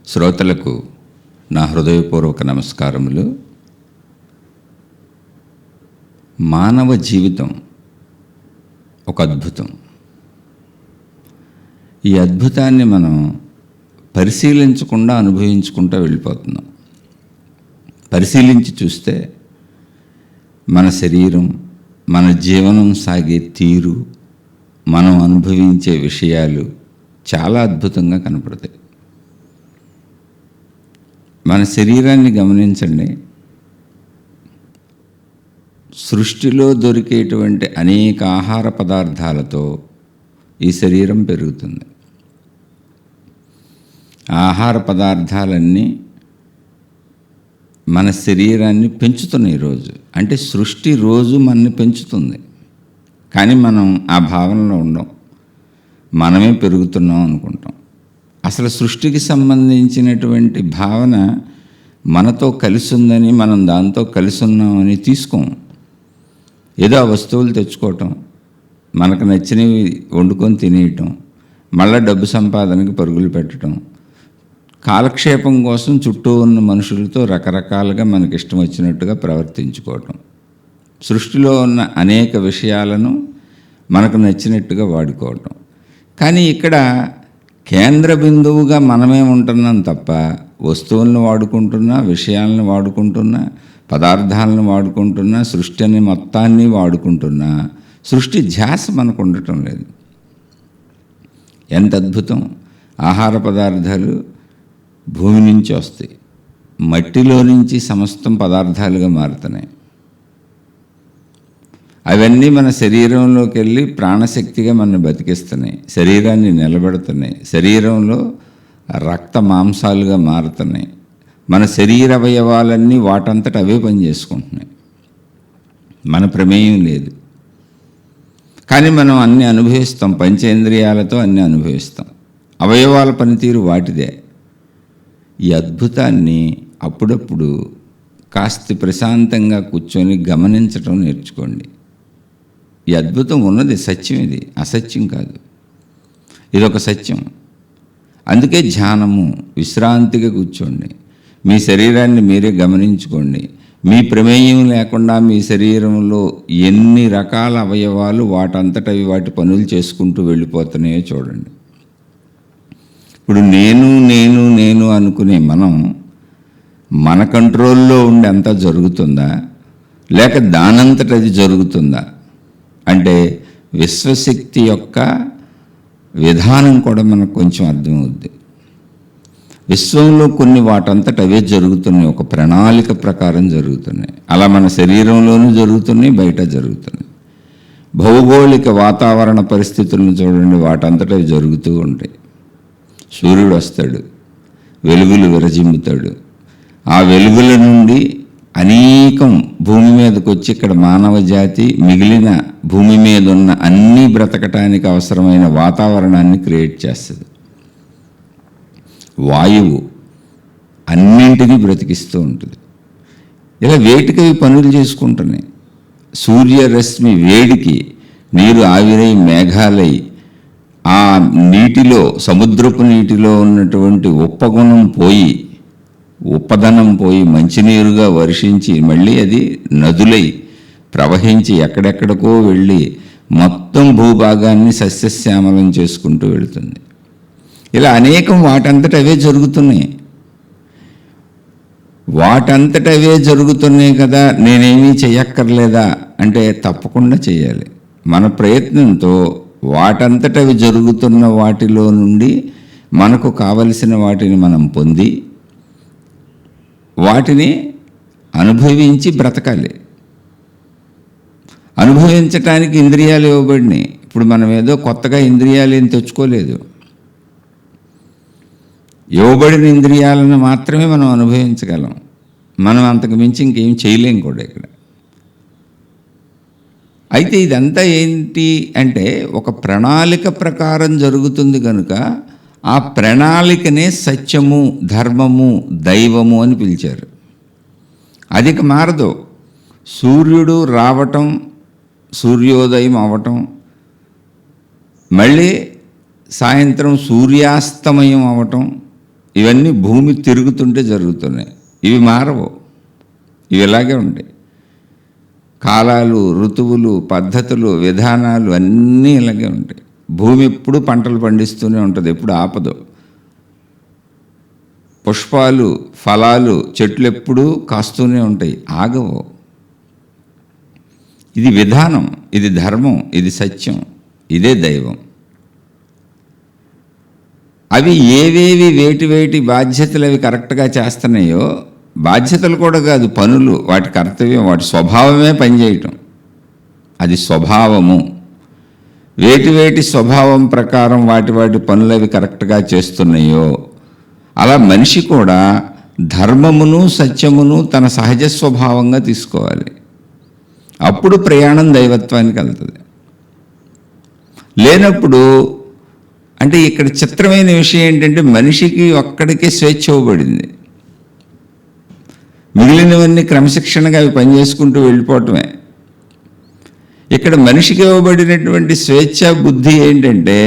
శ్రోతలకు నా హృదయపూర్వక నమస్కారములు. మానవ జీవితం ఒక అద్భుతం. ఈ అద్భుతాన్ని మనం పరిశీలించకుండా అనుభవించుకుంటూ వెళ్ళిపోతున్నాం. పరిశీలించి చూస్తే మన శరీరం, మన జీవనం సాగే తీరు, మనం అనుభవించే విషయాలు చాలా అద్భుతంగా కనపడతాయి. మన శరీరాన్ని గమనించండి. సృష్టిలో దొరికేటువంటి అనేక ఆహార పదార్థాలతో ఈ శరీరం పెరుగుతుంది. ఆహార పదార్థాలన్నీ మన శరీరాన్ని పెంచుతున్నాయి రోజు. అంటే సృష్టి రోజు మనని పెంచుతుంది, కానీ మనం ఆ భావనలో ఉండం. మనమే పెరుగుతున్నాం అనుకుంటాం. అసలు సృష్టికి సంబంధించినటువంటి భావన మనతో కలిసి ఉందని, మనం దాంతో కలిసి ఉన్నామని తీసుకోం. ఏదో ఆ వస్తువులు తెచ్చుకోవటం, మనకు నచ్చినవి వండుకొని తినేయటం, మళ్ళీ డబ్బు సంపాదనకి పరుగులు పెట్టడం, కాలక్షేపం కోసం చుట్టూ ఉన్న మనుషులతో రకరకాలుగా మనకి ఇష్టం వచ్చినట్టుగా ప్రవర్తించుకోవటం, సృష్టిలో ఉన్న అనేక విషయాలను మనకు నచ్చినట్టుగా వాడుకోవటం. కానీ ఇక్కడ కేంద్ర బిందువుగా మనమే ఉంటున్నాం తప్ప వస్తువులను వాడుకుంటున్నా, విషయాలను వాడుకుంటున్నా, పదార్థాలను వాడుకుంటున్నా, సృష్టి అనే మొత్తాన్ని వాడుకుంటున్నా సృష్టి ధ్యాస మనకు ఉండటం లేదు. ఎంత అద్భుతం! ఆహార పదార్థాలు భూమి నుంచి వస్తాయి, మట్టిలో నుంచి సమస్తం పదార్థాలుగా మారుతున్నాయి. అవన్నీ మన శరీరంలోకి వెళ్ళి ప్రాణశక్తిగా మనల్ని బతికిస్తున్నాయి, శరీరాన్ని నిలబెడుతున్నాయి, శరీరంలో రక్త మాంసాలుగా మారుతున్నాయి. మన శరీర అవయవాలన్నీ వాటంతట అవే పని చేసుకుంటున్నాయి, మన ప్రమేయం లేదు. కానీ మనం అన్నీ అనుభవిస్తాం, పంచేంద్రియాలతో అన్నీ అనుభవిస్తాం. అవయవాల పనితీరు వాటిదే. ఈ అద్భుతాన్ని అప్పుడప్పుడు కాస్త ప్రశాంతంగా కూర్చొని గమనించడం నేర్చుకోండి. ఈ అద్భుతం ఉన్నది సత్యం, ఇది అసత్యం కాదు, ఇదొక సత్యం. అందుకే ధ్యానము, విశ్రాంతిగా కూర్చోండి, మీ శరీరాన్ని మీరే గమనించుకోండి. మీ ప్రమేయం లేకుండా మీ శరీరంలో ఎన్ని రకాల అవయవాలు వాటంతటవి వాటి పనులు చేసుకుంటూ వెళ్ళిపోతున్నాయో చూడండి. ఇప్పుడు నేను నేను నేను అనుకునే మనం మన కంట్రోల్లో ఉండి అంతా జరుగుతుందా, లేక దానంతట అది జరుగుతుందా అంటే విశ్వశక్తి యొక్క విధానం కూడా మనకు కొంచెం అర్థమవుద్ది. విశ్వంలో కొన్ని వాటంతట అవే జరుగుతున్నాయి, ఒక ప్రణాళిక ప్రకారం జరుగుతున్నాయి. అలా మన శరీరంలోనూ జరుగుతున్నాయి, బయట జరుగుతున్నాయి. భౌగోళిక వాతావరణ పరిస్థితులను చూడండి, వాటంతట అవి జరుగుతూ ఉంటాయి. సూర్యుడు వస్తాడు, వెలుగులు విరజిమ్ముతాడు, ఆ వెలుగుల నుండి అనేకం భూమి మీదకి వచ్చి ఇక్కడ మానవ జాతి మిగిలిన భూమి మీద ఉన్న అన్నీ బ్రతకటానికి అవసరమైన వాతావరణాన్ని క్రియేట్ చేస్తుంది. వాయువు అన్నింటినీ బ్రతికిస్తూ ఉంటుంది. ఇలా వేటికి పనులు చేసుకుంటున్నాయి. సూర్యరశ్మి వేడికి నీరు ఆవిరై మేఘాలై ఆ నీటిలో, సముద్రపు నీటిలో ఉన్నటువంటి ఉప్పగుణం పోయి, ఉప్పదనం పోయి మంచినీరుగా వర్షించి మళ్ళీ అది నదులై ప్రవహించి ఎక్కడెక్కడికో వెళ్ళి మొత్తం భూభాగాన్ని సస్యశ్యామలం చేసుకుంటూ వెళుతుంది. ఇలా అనేకం వాటంతట అవే జరుగుతున్నాయి. వాటంతట అవే జరుగుతున్నాయి కదా, నేనేమీ చెయ్యక్కర్లేదా అంటే తప్పకుండా చేయాలి. మన ప్రయత్నంతో వాటంతట అవి జరుగుతున్న వాటిలో నుండి మనకు కావలసిన వాటిని మనం పొంది వాటిని అనుభవించి బ్రతకాలి. అనుభవించటానికి ఇంద్రియాలు ఇవ్వబడినాయి. ఇప్పుడు మనం ఏదో కొత్తగా ఇంద్రియాలు ఏం తెచ్చుకోలేదు. ఇవ్వబడిన ఇంద్రియాలను మాత్రమే మనం అనుభవించగలం. మనం అంతకు మించి ఇంకేం చేయలేం కూడా ఇక్కడ. అయితే ఇదంతా ఏంటి అంటే ఒక ప్రణాళిక ప్రకారం జరుగుతుంది కనుక ఆ ప్రణాళికనే సత్యము, ధర్మము, దైవము అని పిలిచారు. అది మారదు. సూర్యుడు రావటం, సూర్యోదయం అవ్వటం, మళ్ళీ సాయంత్రం సూర్యాస్తమయం అవ్వటం, ఇవన్నీ భూమి తిరుగుతుంటే జరుగుతున్నాయి. ఇవి మారవు, ఇవి ఇలాగే ఉంటాయి. కాలాలు, ఋతువులు, పద్ధతులు, విధానాలు అన్నీ ఇలాగే ఉంటాయి. భూమి ఎప్పుడు పంటలు పండిస్తూనే ఉంటుంది, ఎప్పుడు ఆపదు. పుష్పాలు, ఫలాలు, చెట్లు ఎప్పుడూ కాస్తూనే ఉంటాయి, ఆగవు. ఇది విధానం, ఇది ధర్మం, ఇది సత్యం, ఇదే దైవం. అవి ఏవేవి వేటి బాధ్యతలు అవి కరెక్ట్గా చేస్తున్నాయో, బాధ్యతలు కూడా కాదు, పనులు, వాటి కర్తవ్యం, వాటి స్వభావమే పనిచేయటం, అది స్వభావము. వేటి స్వభావం ప్రకారం వాటి పనులు అవి కరెక్ట్గా చేస్తున్నాయో, అలా మనిషి కూడా ధర్మమును సత్యమును తన సహజ స్వభావంగా తీసుకోవాలి. అప్పుడు ప్రయాణం దైవత్వానికి వెళ్తుంది. లేనప్పుడు అంటే ఇక్కడ చిత్రమైన విషయం ఏంటంటే, మనిషికి ఒక్కడికే స్వేచ్ఛ ఇవ్వబడింది, మిగిలినవన్నీ క్రమశిక్షణగా అవి పనిచేసుకుంటూ వెళ్ళిపోవటమే. ఇక్కడ మనిషికి ఇవ్వబడినటువంటి స్వేచ్ఛ బుద్ధి ఏంటంటే,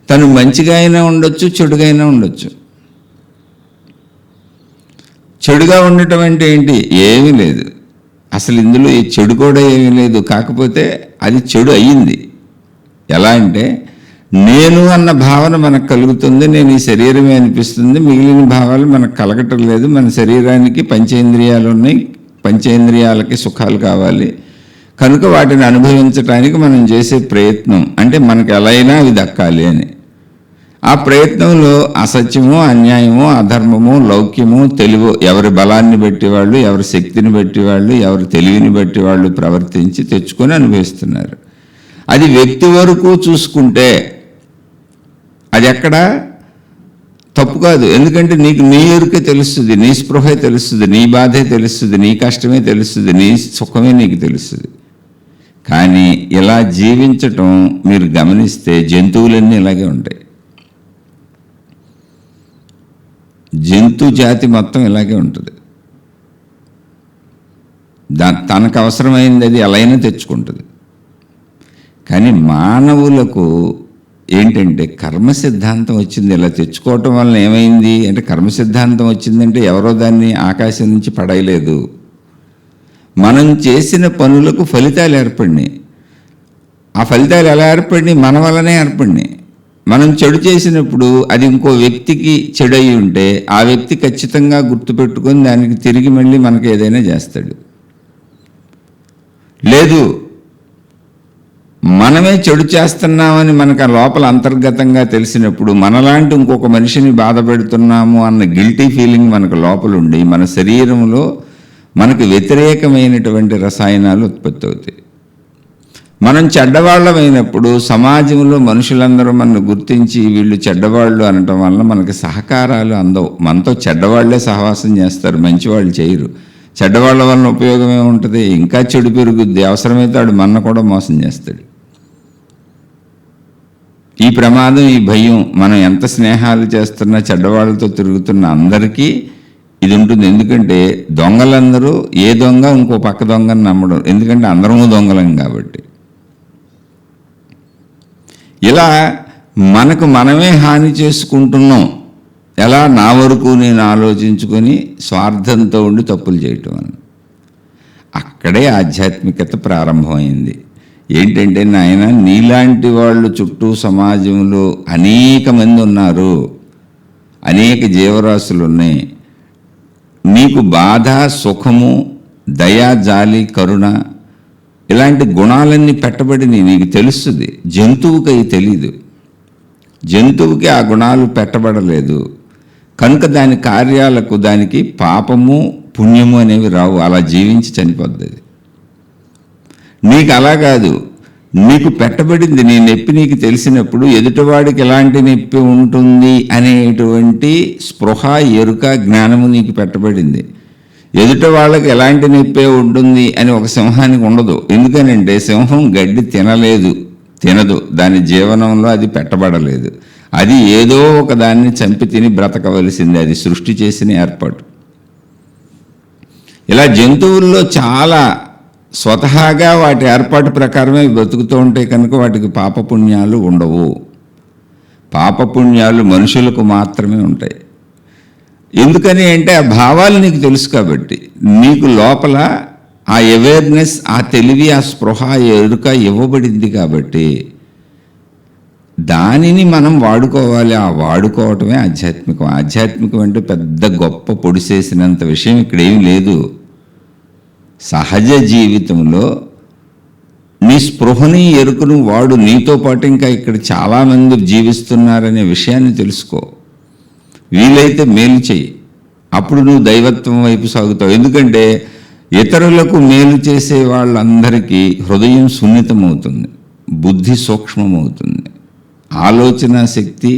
తను మంచిగా అయినా ఉండొచ్చు, చెడుగా అయినా ఉండొచ్చు. చెడుగా ఉండటం అంటే ఏంటి? ఏమీ లేదు, అసలు ఇందులో ఈ చెడు కూడా ఏమీ లేదు. కాకపోతే అది చెడు అయ్యింది. ఎలా అంటే, నేను అన్న భావన మనకు కలుగుతుంది, నేను ఈ శరీరమే అనిపిస్తుంది, మిగిలిన భావాలు మనకు కలగటం లేదు. మన శరీరానికి పంచేంద్రియాలు ఉన్నాయి, పంచేంద్రియాలకి సుఖాలు కావాలి, కనుక వాటిని అనుభవించడానికి మనం చేసే ప్రయత్నం అంటే మనకు ఎలా అయినా అవి దక్కాలి అని. ఆ ప్రయత్నంలో అసత్యము, అన్యాయము, అధర్మము, లౌక్యము, తెలివి, ఎవరి బలాన్ని బట్టి వాళ్ళు, ఎవరి శక్తిని బట్టి వాళ్ళు, ఎవరి తెలివిని బట్టి వాళ్ళు ప్రవర్తించి తెచ్చుకొని అనుభవిస్తున్నారు. అది వ్యక్తి వరకు చూసుకుంటే అది ఎక్కడ తప్పు కాదు. ఎందుకంటే నీకు నీ ఎరుకే తెలుస్తుంది, నీ స్పృహే తెలుస్తుంది, నీ బాధే తెలుస్తుంది, నీ కష్టమే తెలుస్తుంది, నీ సుఖమే నీకు తెలుస్తుంది. కానీ ఇలా జీవించటం మీరు గమనిస్తే జంతువులన్నీ ఇలాగే ఉంటాయి. జంతు జాతి మొత్తం ఇలాగే ఉంటుంది. తనకు అవసరమైంది అది ఎలా అయినా తెచ్చుకుంటుంది. కానీ మానవులకు ఏంటంటే కర్మ సిద్ధాంతం వచ్చింది. ఇలా తెచ్చుకోవటం వల్ల ఏమైంది అంటే, కర్మ సిద్ధాంతం వచ్చిందంటే ఎవరో దాన్ని ఆకాశం నుంచి పడేయలేదు. మనం చేసిన పనులకు ఫలితాలు ఏర్పడినాయి. ఆ ఫలితాలు ఎలా ఏర్పడినాయి? మన వల్లనే ఏర్పడినాయి. మనం చెడు చేసినప్పుడు అది ఇంకో వ్యక్తికి చెడు అయి ఉంటే ఆ వ్యక్తి ఖచ్చితంగా గుర్తుపెట్టుకొని దానికి తిరిగి మళ్ళీ మనకు ఏదైనా చేస్తాడు. లేదు, మనమే చెడు చేస్తున్నామని మనకు ఆ లోపల అంతర్గతంగా తెలిసినప్పుడు, మనలాంటి ఇంకొక మనిషిని బాధ పెడుతున్నాము అన్న గిల్టీ ఫీలింగ్ మనకు లోపల ఉండి మన శరీరంలో మనకు వ్యతిరేకమైనటువంటి రసాయనాలు ఉత్పత్తి అవుతాయి. మనం చెడ్డవాళ్ళమైనప్పుడు సమాజంలో మనుషులందరూ మనల్ని గుర్తించి వీళ్ళు చెడ్డవాళ్ళు అనటం వల్ల మనకి సహకారాలు అందవు. మనతో చెడ్డవాళ్లే సహవాసం చేస్తారు, మంచివాళ్ళు చేయరు. చెడ్డవాళ్ళ వలన ఉపయోగం ఏముంటుంది? ఇంకా చెడు పెరుగుద్ది. అవసరమైతే వాడు మన కూడా మోసం చేస్తాడు. ఈ ప్రమాదం, ఈ భయం, మనం ఎంత స్నేహాలు చేస్తున్నా చెడ్డవాళ్ళతో తిరుగుతున్న అందరికీ ఇది ఉంటుంది. ఎందుకంటే దొంగలందరూ ఏ దొంగ ఇంకో పక్క దొంగని నమ్మడం, ఎందుకంటే అందరము దొంగలం కాబట్టి. ఇలా మనకు మనమే హాని చేసుకుంటున్నాం. ఎలా? నా వరకు నేను ఆలోచించుకొని స్వార్థంతో ఉండి తప్పులు చేయటం అని. అక్కడే ఆధ్యాత్మికత ప్రారంభమైంది. ఏంటంటే, నాయన నీలాంటి వాళ్ళు చుట్టూ సమాజంలో అనేక మంది ఉన్నారు, అనేక జీవరాశులు ఉన్నాయి. నీకు బాధ, సుఖము, దయా, జాలి, కరుణ ఇలాంటి గుణాలన్నీ పెట్టబడినవి నీకు తెలుస్తుంది. జంతువుకి అవి తెలీదు. జంతువుకి ఆ గుణాలు పెట్టబడలేదు కనుక దాని కార్యాలకు దానికి పాపము, పుణ్యము అనేవి రావు. అలా జీవించి చనిపోద్ది. నీకు అలా కాదు, నీకు పెట్టబడింది. నీ నొప్పి నీకు తెలిసినప్పుడు ఎదుటివాడికి ఎలాంటి నొప్పి ఉంటుంది అనేటువంటి స్పృహ, ఎరుక, జ్ఞానము నీకు పెట్టబడింది. ఎదుటి వాళ్ళకి ఎలాంటి నొప్పే ఉంటుంది అని ఒక సింహానికి ఉండదు. ఎందుకనంటే సింహం గడ్డి తినదు, దాని జీవనంలో అది పెట్టబడలేదు. అది ఏదో ఒక దాన్ని చంపి తిని బ్రతకవలసింది. అది సృష్టి చేసిన ఏర్పాటు. ఇలా జంతువుల్లో చాలా స్వతహాగా వాటి ఏర్పాటు ప్రకారమే బ్రతుకుతూ ఉంటాయి కనుక వాటికి పాపపుణ్యాలు ఉండవు. పాపపుణ్యాలు మనుషులకు మాత్రమే ఉంటాయి. ఎందుకని అంటే ఆ భావాలు నీకు తెలుసు కాబట్టి, నీకు లోపల ఆ అవేర్నెస్, ఆ తెలివి, ఆ స్పృహ, ఎరుక ఇవ్వబడింది కాబట్టి దానిని మనం వాడుకోవాలి. ఆ వాడుకోవటమే ఆధ్యాత్మికం. ఆధ్యాత్మికం అంటే పెద్ద గొప్ప పొడిసేసినంత విషయం ఇక్కడ ఏం లేదు. సహజ జీవితంలో నీ స్పృహని, ఎరుకను వాడు. నీతో పాటు ఇంకా ఇక్కడ చాలామంది జీవిస్తున్నారనే విషయాన్ని తెలుసుకో. వీలైతే మేలు చెయ్యి, అప్పుడు నువ్వు దైవత్వం వైపు సాగుతావు. ఎందుకంటే ఇతరులకు మేలు చేసే వాళ్ళందరికీ హృదయం సున్నితమవుతుంది, బుద్ధి సూక్ష్మమవుతుంది, ఆలోచన శక్తి,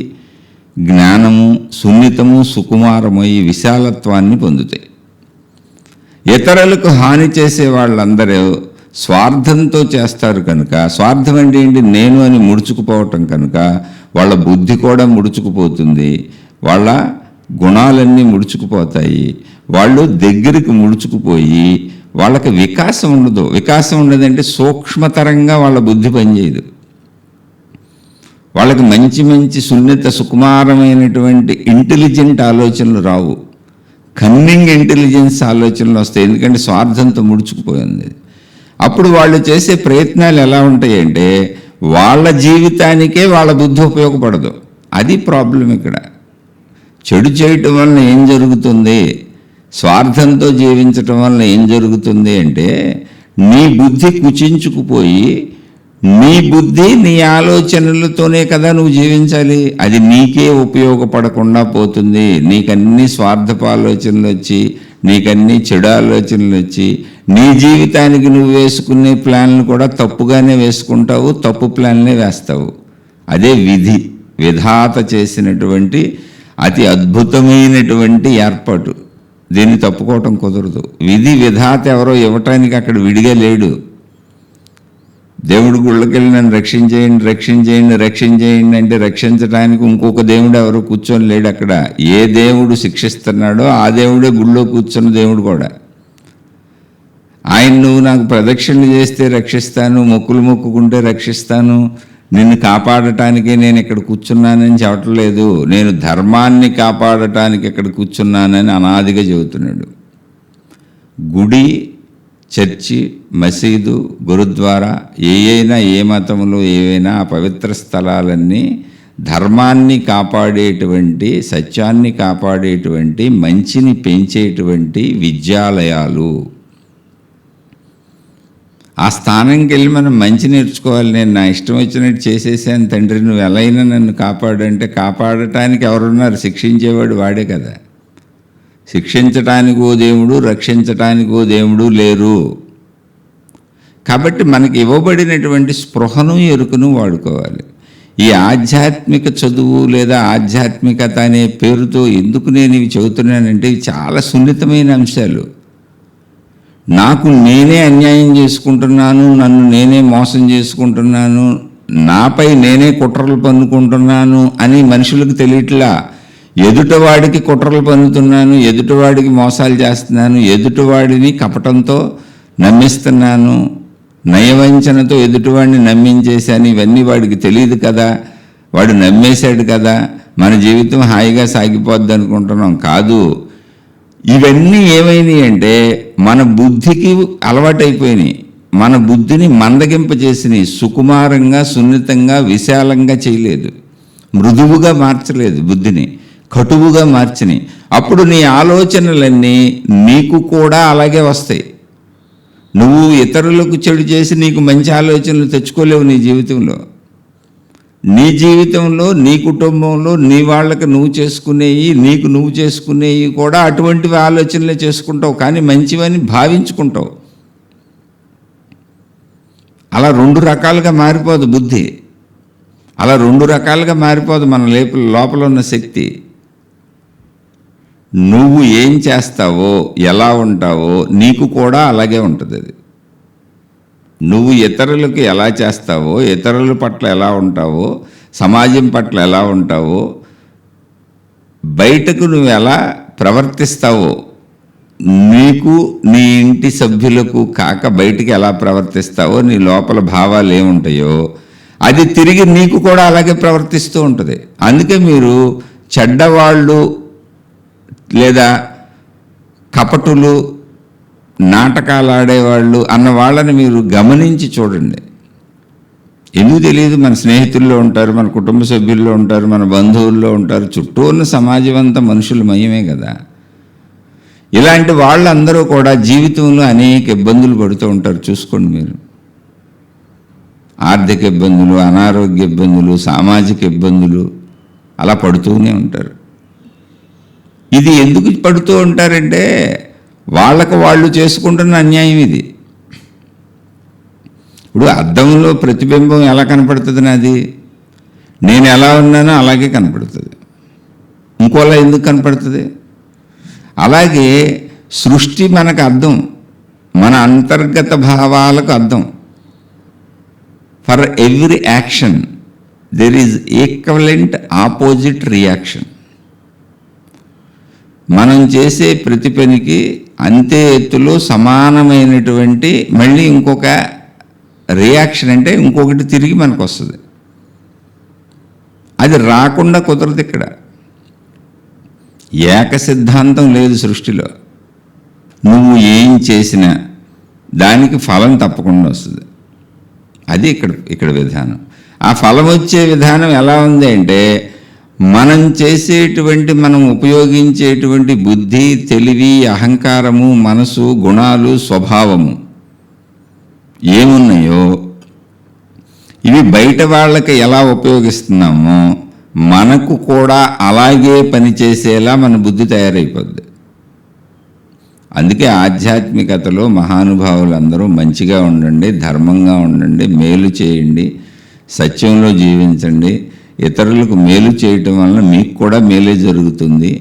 జ్ఞానము, సున్నితము, సుకుమారమై విశాలత్వాన్ని పొందుతాయి. ఇతరులకు హాని చేసే వాళ్ళందరూ స్వార్థంతో చేస్తారు కనుక, స్వార్థం అంటే ఏంటి, నేను అని ముడుచుకుపోవటం కనుక వాళ్ళ బుద్ధి కూడా ముడుచుకుపోతుంది, వాళ్ళ గుణాలన్నీ ముడుచుకుపోతాయి, వాళ్ళు దగ్గరికి ముడుచుకుపోయి వాళ్ళకి వికాసం ఉండదు. వికాసం ఉండదంటే సూక్ష్మతరంగా వాళ్ళ బుద్ధి పనిచేయదు. వాళ్ళకి మంచి మంచి సున్నిత సుకుమారమైనటువంటి ఇంటెలిజెంట్ ఆలోచనలు రావు. కన్నింగ్ ఇంటెలిజెన్స్ ఆలోచనలు వస్తాయి. ఎందుకంటే స్వార్థంతో ముడుచుకుపోయింది. అప్పుడు వాళ్ళు చేసే ప్రయత్నాలు ఎలా ఉంటాయంటే వాళ్ళ జీవితానికే వాళ్ళ బుద్ధి ఉపయోగపడదు. అది ప్రాబ్లం ఇక్కడ. చెడు చేయటం వలన ఏం జరుగుతుంది, స్వార్థంతో జీవించటం వలన ఏం జరుగుతుంది అంటే నీ బుద్ధి కుచించుకుపోయి, నీ బుద్ధి నీ ఆలోచనలతోనే కదా నువ్వు జీవించాలి, అది నీకే ఉపయోగపడకుండా పోతుంది. నీకన్నీ స్వార్థపు ఆలోచనలు వచ్చి, నీకన్నీ చెడు ఆలోచనలు వచ్చి, నీ జీవితానికి నువ్వు వేసుకునే ప్లాన్లు కూడా తప్పుగానే వేసుకుంటావు, తప్పు ప్లాన్లే వేస్తావు. అదే విధి, విధాత చేసినటువంటి అతి అద్భుతమైనటువంటి ఏర్పాటు. దీన్ని తప్పుకోవటం కుదరదు. విధి విధాత ఎవరో ఇవ్వటానికి అక్కడ విడిగా లేడు. దేవుడు గుళ్ళకెళ్ళి నన్ను రక్షించేయండి, రక్షించేయండి, రక్షించేయండి అంటే రక్షించడానికి ఇంకొక దేవుడు ఎవరు కూర్చొని లేడు అక్కడ. ఏ దేవుడు శిక్షిస్తున్నాడో ఆ దేవుడే గుళ్ళో కూర్చున్న దేవుడు కూడా. ఆయన నువ్వు నాకు ప్రదక్షిణలు చేస్తే రక్షిస్తాను, మొక్కులు మొక్కుకుంటే రక్షిస్తాను, నిన్ను కాపాడటానికే నేను ఇక్కడ కూర్చున్నానని చెప్పట్లేదు. నేను ధర్మాన్ని కాపాడటానికి ఇక్కడ కూర్చున్నానని అనాదిగా చెబుతున్నాడు. గుడి, చర్చి, మసీదు, గురుద్వారా, ఏ మతంలో ఏవైనా ఆ పవిత్ర స్థలాలన్నీ ధర్మాన్ని కాపాడేటువంటి, సత్యాన్ని కాపాడేటువంటి, మంచిని పెంచేటువంటి విద్యాలయాలు. ఆ స్థానంకి వెళ్ళి మనం మంచి నేర్చుకోవాలి. నేను నా ఇష్టం వచ్చినట్టు చేసేసాను తండ్రి, నువ్వు ఎలా అయినా నన్ను కాపాడంటే కాపాడటానికి ఎవరున్నారు? శిక్షించేవాడు వాడే కదా. శిక్షించటానికో దేవుడు, రక్షించటానికో దేవుడు లేరు. కాబట్టి మనకి ఇవ్వబడినటువంటి స్పృహను, ఎరుకను వాడుకోవాలి. ఈ ఆధ్యాత్మిక చదువు లేదా ఆధ్యాత్మికత అనే పేరుతో ఎందుకు నేను ఇవి చెబుతున్నానంటే ఇవి చాలా సున్నితమైన అంశాలు. నాకు నేనే అన్యాయం చేసుకుంటున్నాను, నన్ను నేనే మోసం చేసుకుంటున్నాను, నాపై నేనే కుట్రలు పన్నుకుంటున్నాను అని మనుషులకు తెలియట్లా. ఎదుటివాడికి కుట్రలు పన్నుతున్నాను, ఎదుటివాడికి మోసాలు చేస్తున్నాను, ఎదుటివాడిని కపటంతో నమ్మిస్తున్నాను, నయవంచనతో ఎదుటివాడిని నమ్మించేశాను. ఇవన్నీ వాడికి తెలియదు కదా, వాడు నమ్మేశాడు కదా, మన జీవితం హాయిగా సాగిపోద్ది అనుకుంటున్నాం. కాదు, ఇవన్నీ ఏమైనాయి అంటే మన బుద్ధికి అలవాటైపోయినాయి. మన బుద్ధిని మందగింపజేసినాయి. సుకుమారంగా, సున్నితంగా, విశాలంగా చేయలేదు, మృదువుగా మార్చలేదు, బుద్ధిని కటువుగా మార్చినాయి. అప్పుడు నీ ఆలోచనలన్నీ నీకు కూడా అలాగే వస్తాయి. నువ్వు ఇతరులకు చెడు చేసి నీకు మంచి ఆలోచనలు తెచ్చుకోలేవు నీ జీవితంలో. నీ జీవితంలో, నీ కుటుంబంలో, నీ వాళ్ళకి నువ్వు చేసుకునేవి, నీకు నువ్వు చేసుకునేవి కూడా అటువంటి ఆలోచనలే చేసుకుంటావు, కానీ మంచివని భావించుకుంటావు. అలా రెండు రకాలుగా మారిపోదు బుద్ధి. అలా రెండు రకాలుగా మారిపోదు మన లోపల ఉన్న శక్తి. నువ్వు ఏం చేస్తావో, ఎలా ఉంటావో నీకు కూడా అలాగే ఉంటుంది. అది నువ్వు ఇతరులకు ఎలా చేస్తావో, ఇతరుల పట్ల ఎలా ఉంటావో, సమాజం పట్ల ఎలా ఉంటావో, బయటకు నువ్వు ఎలా ప్రవర్తిస్తావో, నీకు నీ ఇంటి సభ్యులకు కాక బయటికి ఎలా ప్రవర్తిస్తావో, నీ లోపల భావాలు ఏముంటాయో అది తిరిగి నీకు కూడా అలాగే ప్రవర్తిస్తూ ఉంటుంది. అందుకే మీరు చెడ్డవాళ్ళు లేదా కపటులు, నాటకాలు ఆడేవాళ్ళు అన్న వాళ్ళని మీరు గమనించి చూడండి. ఎందుకు తెలియదు? మన స్నేహితుల్లో ఉంటారు, మన కుటుంబ సభ్యుల్లో ఉంటారు, మన బంధువుల్లో ఉంటారు, చుట్టూ ఉన్న సమాజం అంతా మనుషుల మయమే కదా. ఇలాంటి వాళ్ళందరూ కూడా జీవితంలో అనేక ఇబ్బందులు పడుతూ ఉంటారు. చూసుకోండి మీరు. ఆర్థిక ఇబ్బందులు, అనారోగ్య ఇబ్బందులు, సామాజిక ఇబ్బందులు అలా పడుతూనే ఉంటారు. ఇది ఎందుకు పడుతూ ఉంటారంటే వాళ్ళకు వాళ్ళు చేసుకుంటున్న అన్యాయం ఇది. ఇప్పుడు అద్దంలో ప్రతిబింబం ఎలా కనపడుతుంది? నాది నేను ఎలా ఉన్నానో అలాగే కనపడుతుంది. ఇంకోలా ఎందుకు కనపడుతుంది? అలాగే సృష్టి మనకు అర్థం, మన అంతర్గత భావాలకు అర్థం. For every action there is equivalent opposite reaction. మనం చేసే ప్రతి పనికి అంతే ఎత్తులో సమానమైనటువంటి మళ్ళీ ఇంకొక రియాక్షన్, అంటే ఇంకొకటి తిరిగి మనకు వస్తుంది. అది రాకుండా కుదరదు. ఇక్కడ ఏక సిద్ధాంతం లేదు సృష్టిలో. నువ్వు ఏం చేసినా దానికి ఫలం తప్పకుండా వస్తుంది. అది ఇక్కడ విధానం. ఆ ఫలం వచ్చే విధానం ఎలా ఉంది అంటే మనం చేసేటువంటి, మనం ఉపయోగించేటువంటి బుద్ధి, తెలివి, అహంకారము, మనసు, గుణాలు, స్వభావము ఏమున్నాయో ఇవి బయట వాళ్ళకి ఎలా ఉపయోగిస్తున్నామో మనకు కూడా అలాగే పనిచేసేలా మన బుద్ధి తయారైపోద్ది. అందుకే ఆధ్యాత్మికతలో మహానుభావులందరూ మంచిగా ఉండండి, ధర్మంగా ఉండండి, మేలు చేయండి, సత్యంలో జీవించండి, ఇతరులకు మేలు చేయటం వలన మీకు కూడా మేలే జరుగుతుంది,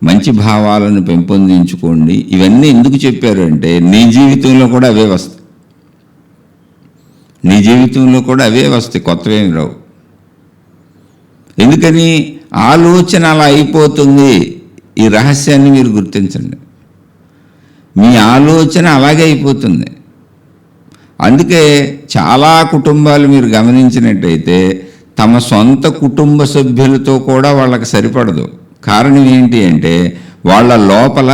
మంచి భావాలను పెంపొందించుకోండి. ఇవన్నీ ఎందుకు చెప్పారు అంటే నీ జీవితంలో కూడా అవే వస్తాయి. నీ జీవితంలో కూడా అవే వస్తాయి, కొత్తవేమి రావు. ఎందుకని? ఆలోచన అలా అయిపోతుంది. ఈ రహస్యాన్ని మీరు గుర్తించండి. మీ ఆలోచన అలాగే అయిపోతుంది. అందుకే చాలా కుటుంబాలు మీరు గమనించినట్టయితే తమ సొంత కుటుంబ సభ్యులతో కూడా వాళ్ళకి సరిపడదు. కారణం ఏంటి అంటే వాళ్ళ లోపల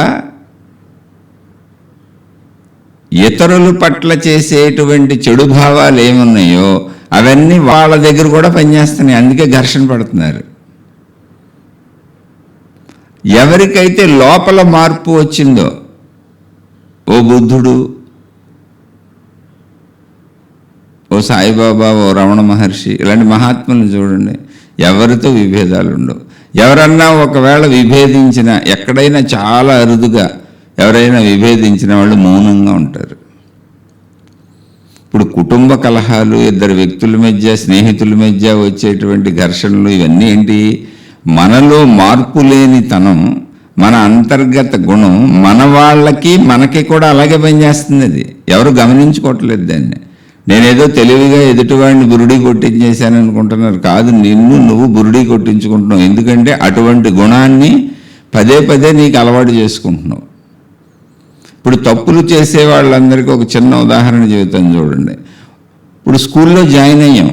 ఇతరుల పట్ల చేసేటువంటి చెడు భావాలు ఏమున్నాయో అవన్నీ వాళ్ళ దగ్గర కూడా పనిచేస్తున్నాయి. అందుకే ఘర్షణ పడుతున్నారు. ఎవరికైతే లోపల మార్పు వచ్చిందో, ఓ బుద్ధుడు, ఓ సాయిబాబా, ఓ రమణ మహర్షి, ఇలాంటి మహాత్ములను చూడండి, ఎవరితో విభేదాలు ఉండవు. ఎవరన్నా ఒకవేళ విభేదించిన, ఎక్కడైనా చాలా అరుదుగా ఎవరైనా విభేదించిన వాళ్ళు మౌనంగా ఉంటారు. ఇప్పుడు కుటుంబ కలహాలు, ఇద్దరు వ్యక్తుల మధ్య, స్నేహితుల మధ్య వచ్చేటువంటి ఘర్షణలు ఇవన్నీ ఏంటి? మనలో మార్పు లేని తనం, మన అంతర్గత గుణం మన వాళ్ళకి మనకి కూడా అలాగే పనిచేస్తుంది. అది ఎవరు గమనించుకోవట్లేదు దాన్ని. నేనేదో తెలివిగా ఎదుటివాడిని బురుడి కొట్టించేశాను అనుకుంటున్నారు. కాదు, నువ్వు బురుడి కొట్టించుకుంటున్నావు. ఎందుకంటే అటువంటి గుణాన్ని పదే పదే నీకు అలవాటు చేసుకుంటున్నావు. ఇప్పుడు తప్పులు చేసే వాళ్ళందరికీ ఒక చిన్న ఉదాహరణ చెబుతాను చూడండి. ఇప్పుడు స్కూల్లో జాయిన్ అయ్యాం,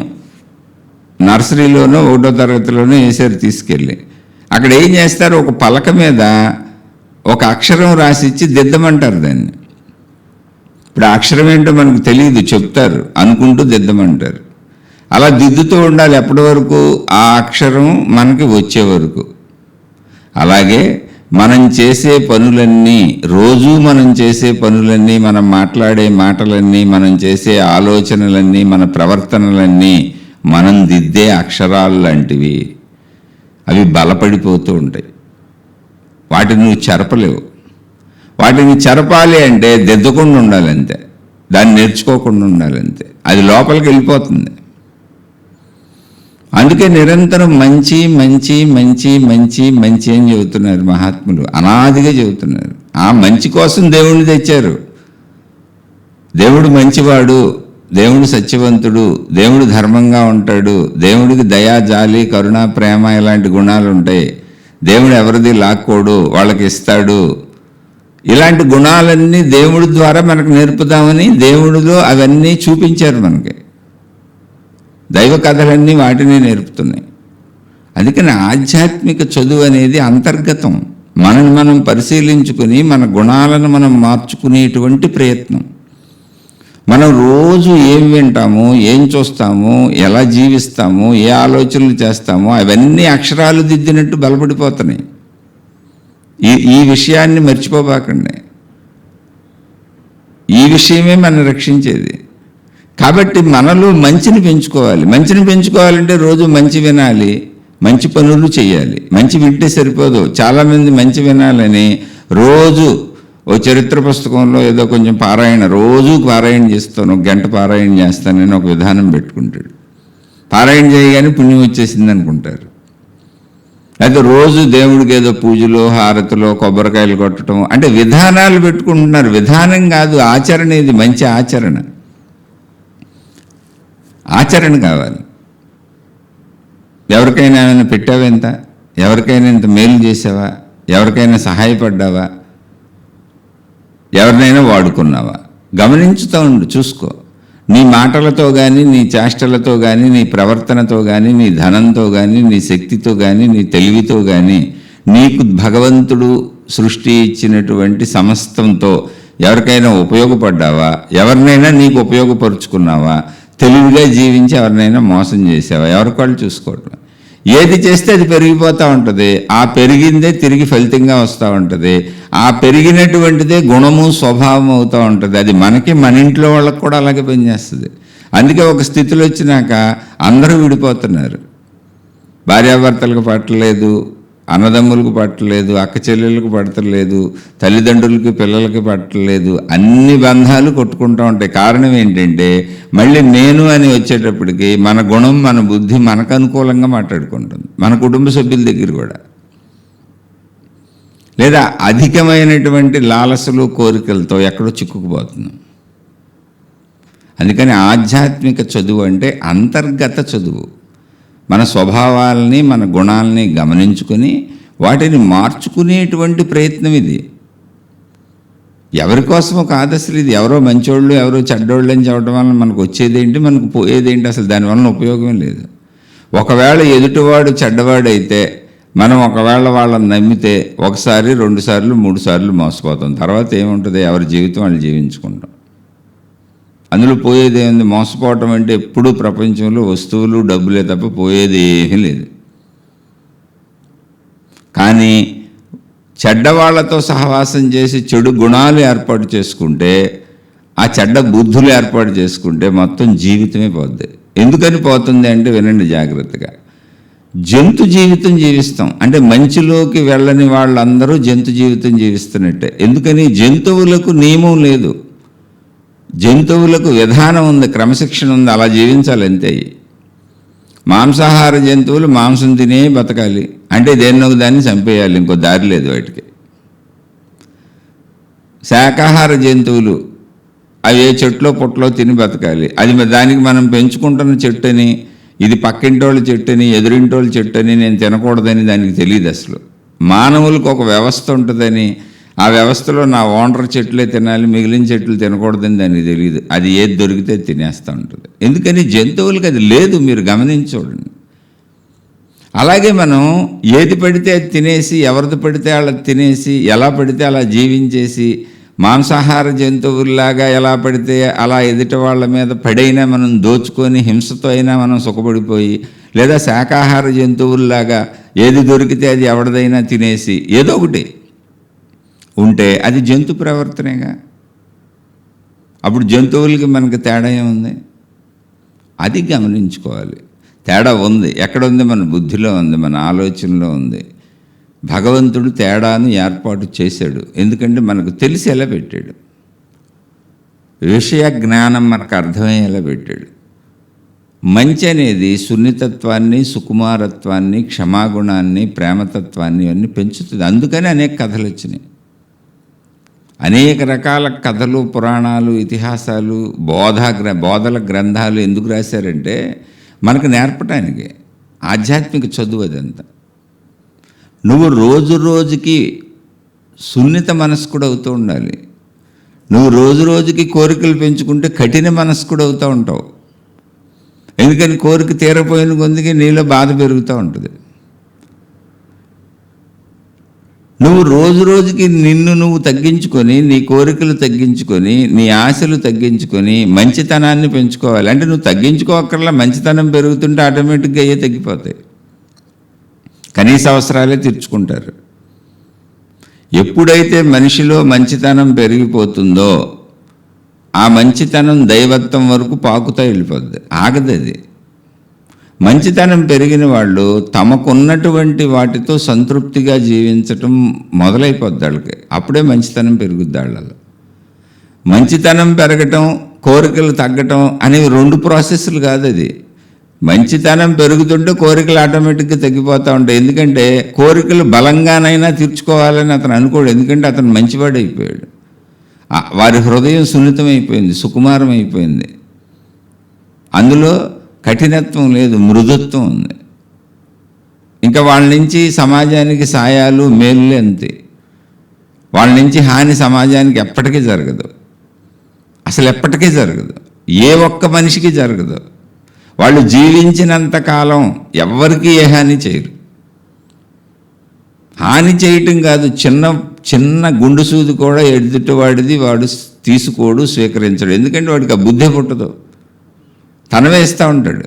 నర్సరీలోనో 1వ తరగతిలోనో వేసారు తీసుకెళ్ళి. అక్కడ ఏం చేస్తారు? ఒక పలక మీద ఒక అక్షరం రాసిచ్చి దిద్దమంటారు దాన్ని. ఇప్పుడు ఆ అక్షరం ఏంటో మనకు తెలియదు, చెప్తారు, అనుకుంటూ దిద్దమంటారు. అలా దిద్దుతూ ఉండాలి ఎప్పటి వరకు? ఆ అక్షరం మనకి వచ్చే వరకు. అలాగే మనం చేసే పనులన్నీ, రోజు మనం చేసే పనులన్నీ, మనం మాట్లాడే మాటలన్నీ, మనం చేసే ఆలోచనలన్నీ, మన ప్రవర్తనలన్నీ మనం దిద్దే అక్షరాలు లాంటివి. అవి బలపడిపోతూ ఉంటాయి. వాటిని నువ్వు చెరపలేవు. వాటిని చెరపాలి అంటే దిద్దకుండా ఉండాలంతే, దాన్ని నేర్చుకోకుండా ఉండాలంతే. అది లోపలికి వెళ్ళిపోతుంది. అందుకే నిరంతరం మంచి మంచి మంచి మంచి మంచి అని చెబుతున్నారు మహాత్ములు, అనాదిగా చెబుతున్నారు. ఆ మంచి కోసం దేవుణ్ణి తెచ్చారు. దేవుడు మంచివాడు, దేవుడు సత్యవంతుడు, దేవుడు ధర్మంగా ఉంటాడు, దేవుడికి దయా, జాలి, కరుణ, ప్రేమ ఇలాంటి గుణాలు ఉంటాయి. దేవుడు ఎవరిది లాక్కోడు, వాళ్ళకి ఇస్తాడు. ఇలాంటి గుణాలన్నీ దేవుడి ద్వారా మనకు నేర్పుదామని దేవుడిలో అవన్నీ చూపించారు మనకి. దైవ కథలన్నీ వాటిని నేర్పుతున్నాయి. అందుకని ఆధ్యాత్మిక చదువు అనేది అంతర్గతం, మనల్ని మనం పరిశీలించుకుని మన గుణాలను మనం మార్చుకునేటువంటి ప్రయత్నం. మనం రోజు ఏం వింటాము, ఏం చూస్తాము, ఎలా జీవిస్తాము, ఏ ఆలోచనలు చేస్తామో అవన్నీ అక్షరాలు దిద్దినట్టు బలపడిపోతున్నాయి. ఈ విషయాన్ని మర్చిపోబాకండి. ఈ విషయమే మనం రక్షించేది. కాబట్టి మనలో మంచిని పెంచుకోవాలి. మంచిని పెంచుకోవాలంటే రోజు మంచి వినాలి, మంచి పనులు చేయాలి. మంచి వింటే సరిపోదు. చాలామంది మంచి వినాలని రోజు ఓ చరిత్ర పుస్తకంలో ఏదో కొంచెం రోజు పారాయణ చేస్తాను, గంట పారాయణ చేస్తానని ఒక విధానం పెట్టుకుంటాడు. పారాయణ చేయగానే పుణ్యం వచ్చేసింది అనుకుంటారు. అయితే రోజు దేవుడికి ఏదో పూజలు, హారతులు, కొబ్బరికాయలు కొట్టడం అంటే విధానాలు పెట్టుకుంటున్నారు. విధానం కాదు, ఆచరణ. ఇది మంచి ఆచరణ. ఆచరణ కావాలి. ఎవరికైనా ఏమైనా పెట్టావా? ఎంత ఎవరికైనా ఇంత మేలు చేసావా? ఎవరికైనా సహాయపడ్డావా? ఎవరినైనా వాడుకున్నావా? గమనించుతూ ఉండు, చూసుకో. నీ మాటలతో కానీ, నీ చేష్టలతో కానీ, నీ ప్రవర్తనతో కానీ, నీ ధనంతో కానీ, నీ శక్తితో కానీ, నీ తెలివితో కానీ నీకు భగవంతుడు సృష్టి ఇచ్చినటువంటి సమస్తంతో ఎవరికైనా ఉపయోగపడ్డావా? ఎవరినైనా నీకు ఉపయోగపరుచుకున్నావా? తెలివిగా జీవించి ఎవరినైనా మోసం చేసావా? ఎవరికాళ్ళు చూసుకోవటం. ఏది చేస్తే అది పెరిగిపోతూ ఉంటుంది. ఆ పెరిగిందే తిరిగి ఫలితంగా వస్తూ ఉంటుంది. ఆ పెరిగినటువంటిదే గుణము, స్వభావం అవుతూ ఉంటుంది. అది మనకి, మన ఇంట్లో వాళ్ళకి కూడా అలాగే పనిచేస్తుంది. అందుకే ఒక స్థితిలో వచ్చినాక అందరూ విడిపోతున్నారు. భార్యాభర్తలకు పట్టలేదు, అన్నదమ్ములకు పట్టలేదు, అక్క చెల్లెళ్ళకు పట్టలేదు, తల్లిదండ్రులకి పిల్లలకి పట్టలేదు. అన్ని బంధాలు కొట్టుకుంటూ ఉంటాయి. కారణం ఏంటంటే మళ్ళీ నేను అని వచ్చేటప్పటికి మన గుణం, మన బుద్ధి మనకు అనుకూలంగా మాట్లాడుకుంటుంది. మన కుటుంబ సభ్యుల దగ్గర కూడా. లేదా అధికమైనటువంటి లాలసలు, కోరికలతో ఎక్కడో చిక్కుకుపోతున్నాం. అందుకని ఆధ్యాత్మిక చదువు అంటే అంతర్గత చదువు. మన స్వభావాలని, మన గుణాలని గమనించుకొని వాటిని మార్చుకునేటువంటి ప్రయత్నం ఇది. ఎవరి కోసమో కాదు అసలు ఇది. ఎవరో మంచోళ్ళు, ఎవరో చెడ్డోళ్ళు అని చెప్పడం వల్ల మనకు వచ్చేదేంటి, మనకు పోయేదేంటి? అసలు దానివల్ల ఉపయోగం లేదు. ఒకవేళ ఎదుటివాడు చెడ్డవాడైతే మనం ఒకవేళ వాళ్ళని నమ్మితే ఒకసారి, 2 సార్లు, 3 సార్లు మోసపోతాం. తర్వాత ఏముంటుంది? ఎవరి జీవితం వాళ్ళు జీవించుకుంటాం. అందులో పోయేది ఏముంది? మోసపోవటం అంటే ఎప్పుడూ ప్రపంచంలో వస్తువులు, డబ్బులే తప్ప పోయేది ఏమీ లేదు. కానీ చెడ్డవాళ్లతో సహవాసం చేసి చెడు గుణాలు ఏర్పాటు చేసుకుంటే, ఆ చెడ్డ బుద్ధులు ఏర్పాటు చేసుకుంటే మొత్తం జీవితమే పోద్ది. ఎందుకని పోతుంది అంటే వినండి జాగ్రత్తగా. జంతు జీవితం జీవిస్తాం అంటే మంచిలోకి వెళ్ళని వాళ్ళందరూ జంతు జీవితం జీవిస్తున్నట్టే. ఎందుకని? జంతువులకు నియమం లేదు, జంతువులకు విధానం ఉంది, క్రమశిక్షణ ఉంది, అలా జీవించాలి అంతే. మాంసాహార జంతువులు మాంసం తినే బతకాలి అంటే దేన్నో దాన్ని చంపేయాలి, ఇంకో దారి లేదు వాటికి. శాకాహార జంతువులు అవి ఏ చెట్లో పుట్టలో తిని బతకాలి. అది దానికి మనం పెంచుకుంటున్న చెట్టు అని, ఇది పక్కింటోళ్ళ చెట్టు అని, ఎదురింటోళ్ళ చెట్టు అని నేను తినకూడదని దానికి తెలియదు అసలు. మానవులకు ఒక వ్యవస్థ ఉంటుందని, ఆ వ్యవస్థలో నా ఓనర్ చెట్లే తినాలి, మిగిలిన చెట్లు తినకూడదని దానికి తెలియదు. అది ఏది దొరికితే తినేస్తూ ఉంటుంది. ఎందుకని? జంతువులకి అది లేదు. మీరు గమనించండి. అలాగే మనం ఏది పడితే అది తినేసి, ఎవరిది పడితే వాళ్ళది తినేసి, ఎలా పడితే అలా జీవించేసి, మాంసాహార జంతువుల్లాగా ఎలా పడితే అలా ఎదుటి వాళ్ళ మీద పడైనా మనం దోచుకొని, హింసతో అయినా మనం సుఖపడిపోయి, లేదా శాకాహార జంతువుల్లాగా ఏది దొరికితే అది ఎవరిదైనా తినేసి ఏదో ఒకటి ఉంటే అది జంతు ప్రవర్తనేగా. అప్పుడు జంతువులకి మనకు తేడా ఏముంది? అది గమనించుకోవాలి. తేడా ఉంది. ఎక్కడ ఉంది? మన బుద్ధిలో ఉంది, మన ఆలోచనలో ఉంది. భగవంతుడు తేడాను ఏర్పాటు చేశాడు. ఎందుకంటే మనకు తెలిసి ఎలా పెట్టాడు, విషయ జ్ఞానం మనకు అర్థమయ్యేలా పెట్టాడు. మంచి అనేది సున్నితత్వాన్ని, సుకుమారత్వాన్ని, క్షమాగుణాన్ని, ప్రేమతత్వాన్ని అన్నీ పెంచుతుంది. అందుకని అనేక కథలు వచ్చినాయి. అనేక రకాల కథలు, పురాణాలు, ఇతిహాసాలు, బోధల గ్రంథాలు ఎందుకు రాశారంటే మనకు నేర్పటానికి. ఆధ్యాత్మిక చదువు అదంతా. నువ్వు రోజు రోజుకి సున్నిత మనస్కుడు అవుతూ ఉండాలి. నువ్వు రోజు రోజుకి కోరికలు పెంచుకుంటే కఠిన మనస్కుడు అవుతూ ఉంటావు. ఎందుకని? కోరిక తీరపోయిన కొందికి నీలో బాధ పెరుగుతూ ఉంటుంది. నువ్వు రోజు రోజుకి నిన్ను నువ్వు తగ్గించుకొని, నీ కోరికలు తగ్గించుకొని, నీ ఆశలు తగ్గించుకొని మంచితనాన్ని పెంచుకోవాలి. అంటే నువ్వు తగ్గించుకోకర్లా, మంచితనం పెరుగుతుంటే ఆటోమేటిక్గా అయ్యే తగ్గిపోతాయి. కనీస అవసరాలే తీర్చుకుంటారు. ఎప్పుడైతే మనిషిలో మంచితనం పెరిగిపోతుందో ఆ మంచితనం దైవత్వం వరకు పాకుతా వెళ్ళిపోద్ది, ఆగదు అది. మంచితనం పెరిగిన వాళ్ళు తమకున్నటువంటి వాటితో సంతృప్తిగా జీవించటం మొదలైపోద్ది వాళ్ళకి. అప్పుడే మంచితనం పెరుగుద్ది వాళ్ళలో. మంచితనం పెరగటం, కోరికలు తగ్గటం అనేవి రెండు ప్రాసెస్లు కాదు. అది మంచితనం పెరుగుతుంటే కోరికలు ఆటోమేటిక్గా తగ్గిపోతూ ఉంటాయి. ఎందుకంటే కోరికలు బలంగానైనా తీర్చుకోవాలని అతను అనుకోడు. ఎందుకంటే అతను మంచివాడు అయిపోయాడు. వారి హృదయం సున్నితమైపోయింది, సుకుమారం అయిపోయింది. అందులో కఠినత్వం లేదు, మృదుత్వం ఉంది. ఇంకా వాళ్ళ నుంచి సమాజానికి సాయాలు మేలులే అంతే. వాళ్ళ నుంచి హాని సమాజానికి ఎప్పటికీ జరగదు, అసలు ఎప్పటికీ జరగదు, ఏ ఒక్క మనిషికి జరగదు. వాళ్ళు జీవించినంతకాలం ఎవ్వరికీ ఏ హాని చేయరు. హాని చేయటం కాదు, చిన్న చిన్న గుండు సూది కూడా ఎదుటివాడిది వాడు తీసుకోడు, స్వీకరించడు. ఎందుకంటే వాడికి ఆ బుద్ధి పుట్టదు, తనవేస్తూ ఉంటాడు.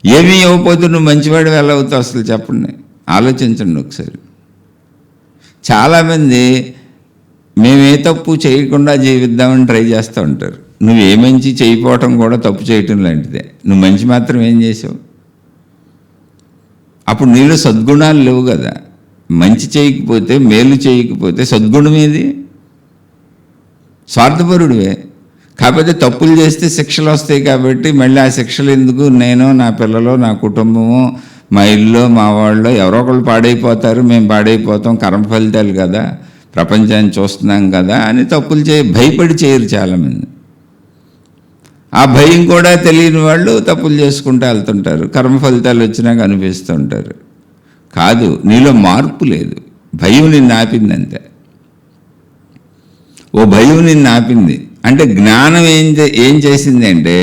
ఏమీ ఇవ్వకపోతే నువ్వు మంచివాడు ఎలా అవుతావు అసలు చెప్పండి, ఆలోచించండి ఒకసారి. చాలామంది మేమే తప్పు చేయకుండా జీవిద్దామని ట్రై చేస్తూ ఉంటారు. నువ్వు ఏ మంచి చేయకపోవటం కూడా తప్పు చేయటం లాంటిదే. నువ్వు మంచి మాత్రం ఏం చేసావు? అప్పుడు నీలో సద్గుణాలు లేవు కదా. మంచి చేయకపోతే, మేలు చేయకపోతే సద్గుణం ఏది? స్వార్థపరుడివే. కాకపోతే తప్పులు చేస్తే శిక్షలు వస్తాయి కాబట్టి మళ్ళీ ఆ శిక్షలు ఎందుకు, నేను, నా పిల్లలు, నా కుటుంబము, మా ఇల్లు, మా వాళ్ళు ఎవరో ఒకళ్ళు పాడైపోతారు, మేము పాడైపోతాం, కర్మ ఫలితాలు కదా, ప్రపంచాన్ని చూస్తున్నాం కదా అని తప్పులు భయపడి చేయరు చాలామంది. ఆ భయం కూడా తెలియని వాళ్ళు తప్పులు చేసుకుంటూ వెళ్తుంటారు, కర్మ ఫలితాలు వచ్చినాక అనిపిస్తూ ఉంటారు. కాదు, నీలో మార్పు లేదు, భయం నిన్ను ఆపిందంతే. ఓ భయం నిన్ను ఆపింది అంటే జ్ఞానం ఏం చేసింది అంటే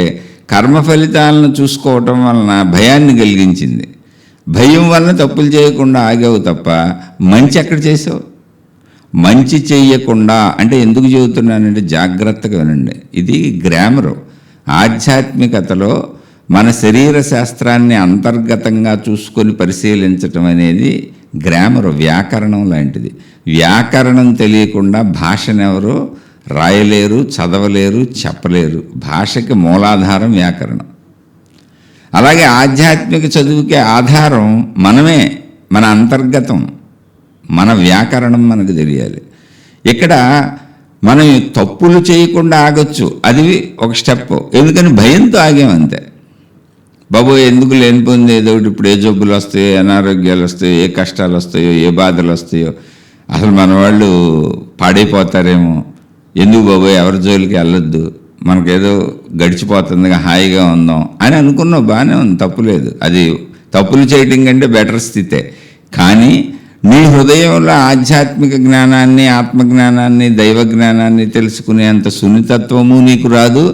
కర్మ ఫలితాలను చూసుకోవటం వలన భయాన్ని కలిగించింది. భయం వలన తప్పులు చేయకుండా ఆగావు తప్ప మంచి ఎక్కడ చేసావు? మంచి చెయ్యకుండా అంటే ఎందుకు చెబుతున్నానంటే జాగ్రత్తగా వినండి, ఇది గ్రామరు. ఆధ్యాత్మికతలో మన శరీర శాస్త్రాన్ని అంతర్గతంగా చూసుకొని పరిశీలించటం అనేది గ్రామరు, వ్యాకరణం లాంటిది. వ్యాకరణం తెలియకుండా భాషనెవరూ రాయలేరు, చదవలేరు, చెప్పలేరు. భాషకి మూలాధారం వ్యాకరణం. అలాగే ఆధ్యాత్మిక చదువుకి ఆధారం మనమే, మన అంతర్గతం, మన వ్యాకరణం మనకు తెలియాలి. ఇక్కడ మనం తప్పులు చేయకుండా ఆగొచ్చు, అది ఒక స్టెప్. ఎందుకని భయంతో ఆగామంతే. బాబు ఎందుకు లేనిపోయింది ఏదో ఒకటి, ఇప్పుడు ఏ జబ్బులు వస్తాయో, అనారోగ్యాలు వస్తాయో, ఏ కష్టాలు వస్తాయో, ఏ బాధలు వస్తాయో, అసలు మన వాళ్ళు పాడైపోతారేమో, ఎందుకు బాబు ఎవరి జోలికి వెళ్ళొద్దు, మనకేదో గడిచిపోతుందిగా, హాయిగా ఉందాం అని అనుకున్నావు, బాగానే ఉంది, తప్పులేదు. అది తప్పులు చేయటం కంటే బెటర్ స్థితే. కానీ నీ హృదయంలో ఆధ్యాత్మిక జ్ఞానాన్ని, ఆత్మజ్ఞానాన్ని, దైవ జ్ఞానాన్ని తెలుసుకునేంత సున్నితత్వము నీకు రాదు.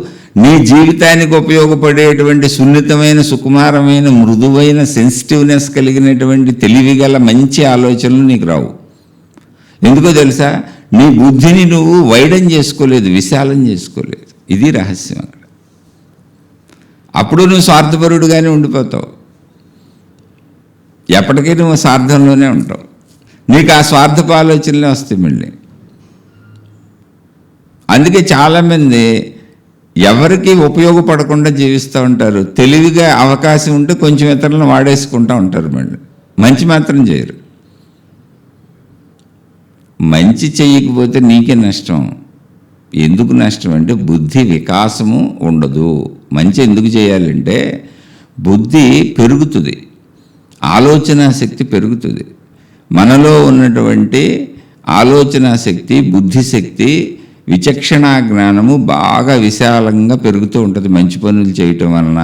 నీ జీవితానికి ఉపయోగపడేటువంటి సున్నితమైన, సుకుమారమైన, మృదువైన, సెన్సిటివ్నెస్ కలిగినటువంటి తెలివిగల మంచి ఆలోచనలు నీకు రావు. ఎందుకో తెలుసా? నీ బుద్ధిని నువ్వు వైడన్ చేసుకోలేదు, విశాలం చేసుకోలేదు. ఇది రహస్యం అక్కడ. అప్పుడు నువ్వు స్వార్థపరుడుగానే ఉండిపోతావు, ఎప్పటికీ నువ్వు స్వార్థంలోనే ఉంటావు. నీకు ఆ స్వార్థపు ఆలోచనలే వస్తాయి మళ్ళీ. అందుకే చాలామంది ఎవరికి ఉపయోగపడకుండా జీవిస్తూ ఉంటారు. తెలివిగా అవకాశం ఉంటే కొంచెం ఇతరులను వాడేసుకుంటూ ఉంటారు, మళ్ళీ మంచి మాత్రం చేయరు. మంచి చేయకపోతే నీకే నష్టం. ఎందుకు నష్టం అంటే బుద్ధి వికాసము ఉండదు. మంచి ఎందుకు చేయాలంటే బుద్ధి పెరుగుతుంది, ఆలోచన శక్తి పెరుగుతుంది. మనలో ఉన్నటువంటి ఆలోచన శక్తి, బుద్ధిశక్తి, విచక్షణా జ్ఞానము బాగా విశాలంగా పెరుగుతూ ఉంటుంది. మంచి పనులు చేయటం వలన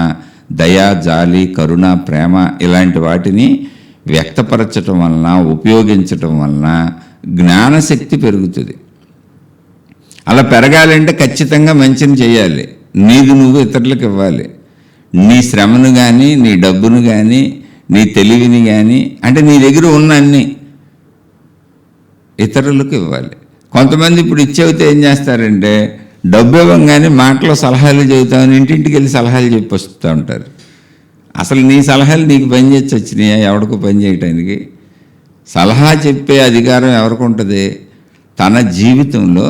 దయ, జాలి, కరుణ, ప్రేమ ఇలాంటి వాటిని వ్యక్తపరచటం వలన, ఉపయోగించటం వలన జ్ఞానశక్తి పెరుగుతుంది. అలా పెరగాలంటే ఖచ్చితంగా మంచిని చేయాలి. నీది నువ్వు ఇతరులకు ఇవ్వాలి. నీ శ్రమను కానీ, నీ డబ్బును కానీ, నీ తెలివిని కానీ, అంటే నీ దగ్గర ఉన్న అన్ని ఇతరులకు ఇవ్వాలి. కొంతమంది ఇప్పుడు ఇచ్చేవితే ఏం చేస్తారంటే డబ్బు ఇవ్వగానే మాటలో సలహాలు చెబుతామని ఇంటింటికి వెళ్ళి సలహాలు చెప్పి వస్తూ ఉంటారు. అసలు నీ సలహాలు నీకు పని చేసి వచ్చినాయా? ఎవడికో పని చేయటానికి. సలహా చెప్పే అధికారం ఎవరికి ఉంటుంది? తన జీవితంలో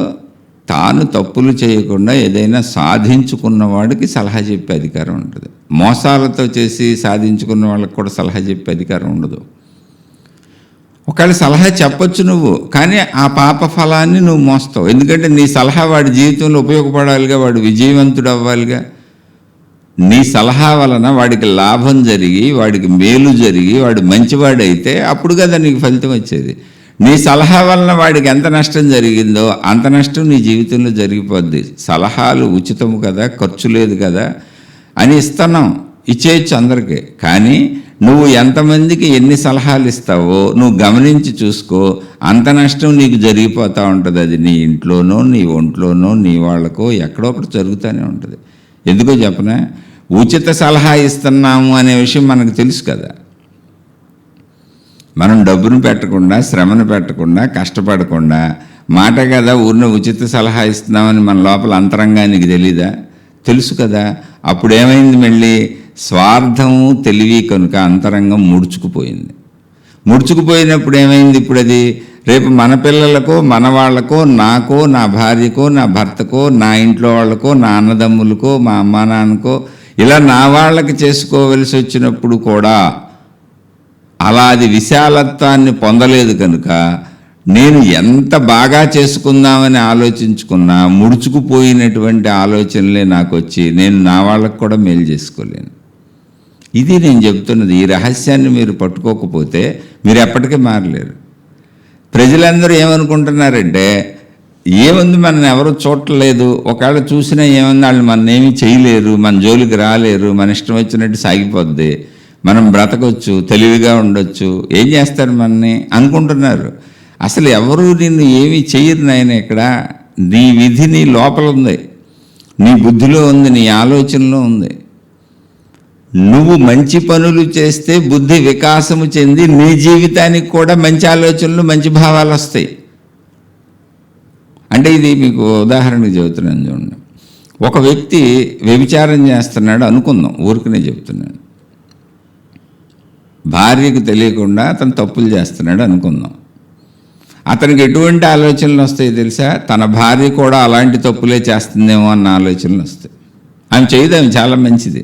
తాను తప్పులు చేయకుండా ఏదైనా సాధించుకున్న వాడికి సలహా చెప్పే అధికారం ఉంటుంది. మోసాలతో చేసి సాధించుకున్న వాళ్ళకి కూడా సలహా చెప్పే అధికారం ఉండదు. ఒకవేళ సలహా చెప్పొచ్చు నువ్వు, కానీ ఆ పాప ఫలాన్ని నువ్వు మోస్తావు. ఎందుకంటే నీ సలహా వాడి జీవితంలో ఉపయోగపడాలిగా, వాడు విజయవంతుడు అవ్వాలిగా. నీ సలహా వలన వాడికి లాభం జరిగి, వాడికి మేలు జరిగి, వాడు మంచివాడైతే అప్పుడు కదా నీకు ఫలితం వచ్చేది. నీ సలహా వలన వాడికి ఎంత నష్టం జరిగిందో అంత నష్టం నీ జీవితంలో జరిగిపోద్ది. సలహాలు ఉచితము కదా, ఖర్చు లేదు కదా అని ఇస్తున్నాం, ఇచ్చేయచ్చు అందరికీ. కానీ నువ్వు ఎంతమందికి ఎన్ని సలహాలు ఇస్తావో నువ్వు గమనించి చూసుకో, అంత నష్టం నీకు జరిగిపోతూ ఉంటుంది. అది నీ ఇంట్లోనో, నీ ఒంట్లోనో, నీ వాళ్ళకో ఎక్కడో ఒకటి జరుగుతూనే ఉంటుంది. ఎందుకో చెప్పనా? ఉచిత సలహా ఇస్తున్నాము అనే విషయం మనకు తెలుసు కదా. మనం డబ్బును పెట్టకుండా, శ్రమను పెట్టకుండా, కష్టపడకుండా మాట కదా ఊరిని ఉచిత సలహా ఇస్తున్నామని మన లోపల అంతరంగానికి తెలీదా? తెలుసు కదా. అప్పుడు ఏమైంది? మళ్ళీ స్వార్థము తెలివి కనుక అంతరంగం ముడుచుకుపోయింది. ముడుచుకుపోయినప్పుడు ఏమైంది? ఇప్పుడు అది రేపు మన పిల్లలకో, మన వాళ్ళకో, నాకో, నా భార్యకో, నా భర్తకో, నా ఇంట్లో వాళ్ళకో, నా అన్నదమ్ములకో, మా అమ్మా నాన్నకో, ఇలా నా వాళ్ళకి చేసుకోవలసి వచ్చినప్పుడు కూడా అలా అది విశాలత్వాన్ని పొందలేదు కనుక నేను ఎంత బాగా చేసుకుందామని ఆలోచించుకున్నా ముడుచుకుపోయినటువంటి ఆలోచనలే నాకు వచ్చి నేను నా వాళ్ళకు కూడా మేలు చేసుకోలేను. ఇది నేను చెప్తున్నది. ఈ రహస్యాన్ని మీరు పట్టుకోకపోతే మీరు ఎప్పటికీ మారలేరు. ప్రజలందరూ ఏమనుకుంటున్నారంటే ఏముంది, మన ఎవరు చూడలేదు, ఒకవేళ చూసినా ఏముంది, వాళ్ళు మన ఏమీ చేయలేరు, మన జోలికి రాలేరు, మన ఇష్టం వచ్చినట్టు సాగిపోద్ది, మనం బ్రతకొచ్చు, తెలివిగా ఉండొచ్చు, ఏం చేస్తారు మనని అనుకుంటున్నారు. అసలు ఎవరు నిన్ను ఏమీ చెయ్యరు నాయన. ఇక్కడ నీ విధి నీ లోపల ఉంది, నీ బుద్ధిలో ఉంది, నీ ఆలోచనలో ఉంది. నువ్వు మంచి పనులు చేస్తే బుద్ధి వికాసము చెంది నీ జీవితానికి కూడా మంచి ఆలోచనలు, మంచి భావాలు వస్తాయి. అంటే ఇది మీకు ఉదాహరణకు చెబుతున్నాను చూడండి. ఒక వ్యక్తి వ్యభిచారం చేస్తున్నాడు అనుకుందాం, ఊరికనే చెప్తున్నాను. భార్యకు తెలియకుండా అతను తప్పులు చేస్తున్నాడు అనుకుందాం. అతనికి ఎటువంటి ఆలోచనలు వస్తాయి తెలుసా? తన భార్య కూడా అలాంటి తప్పులే చేస్తుందేమో అన్న ఆలోచనలు వస్తాయి. ఆమె చేయదు, ఆమె చాలా మంచిది,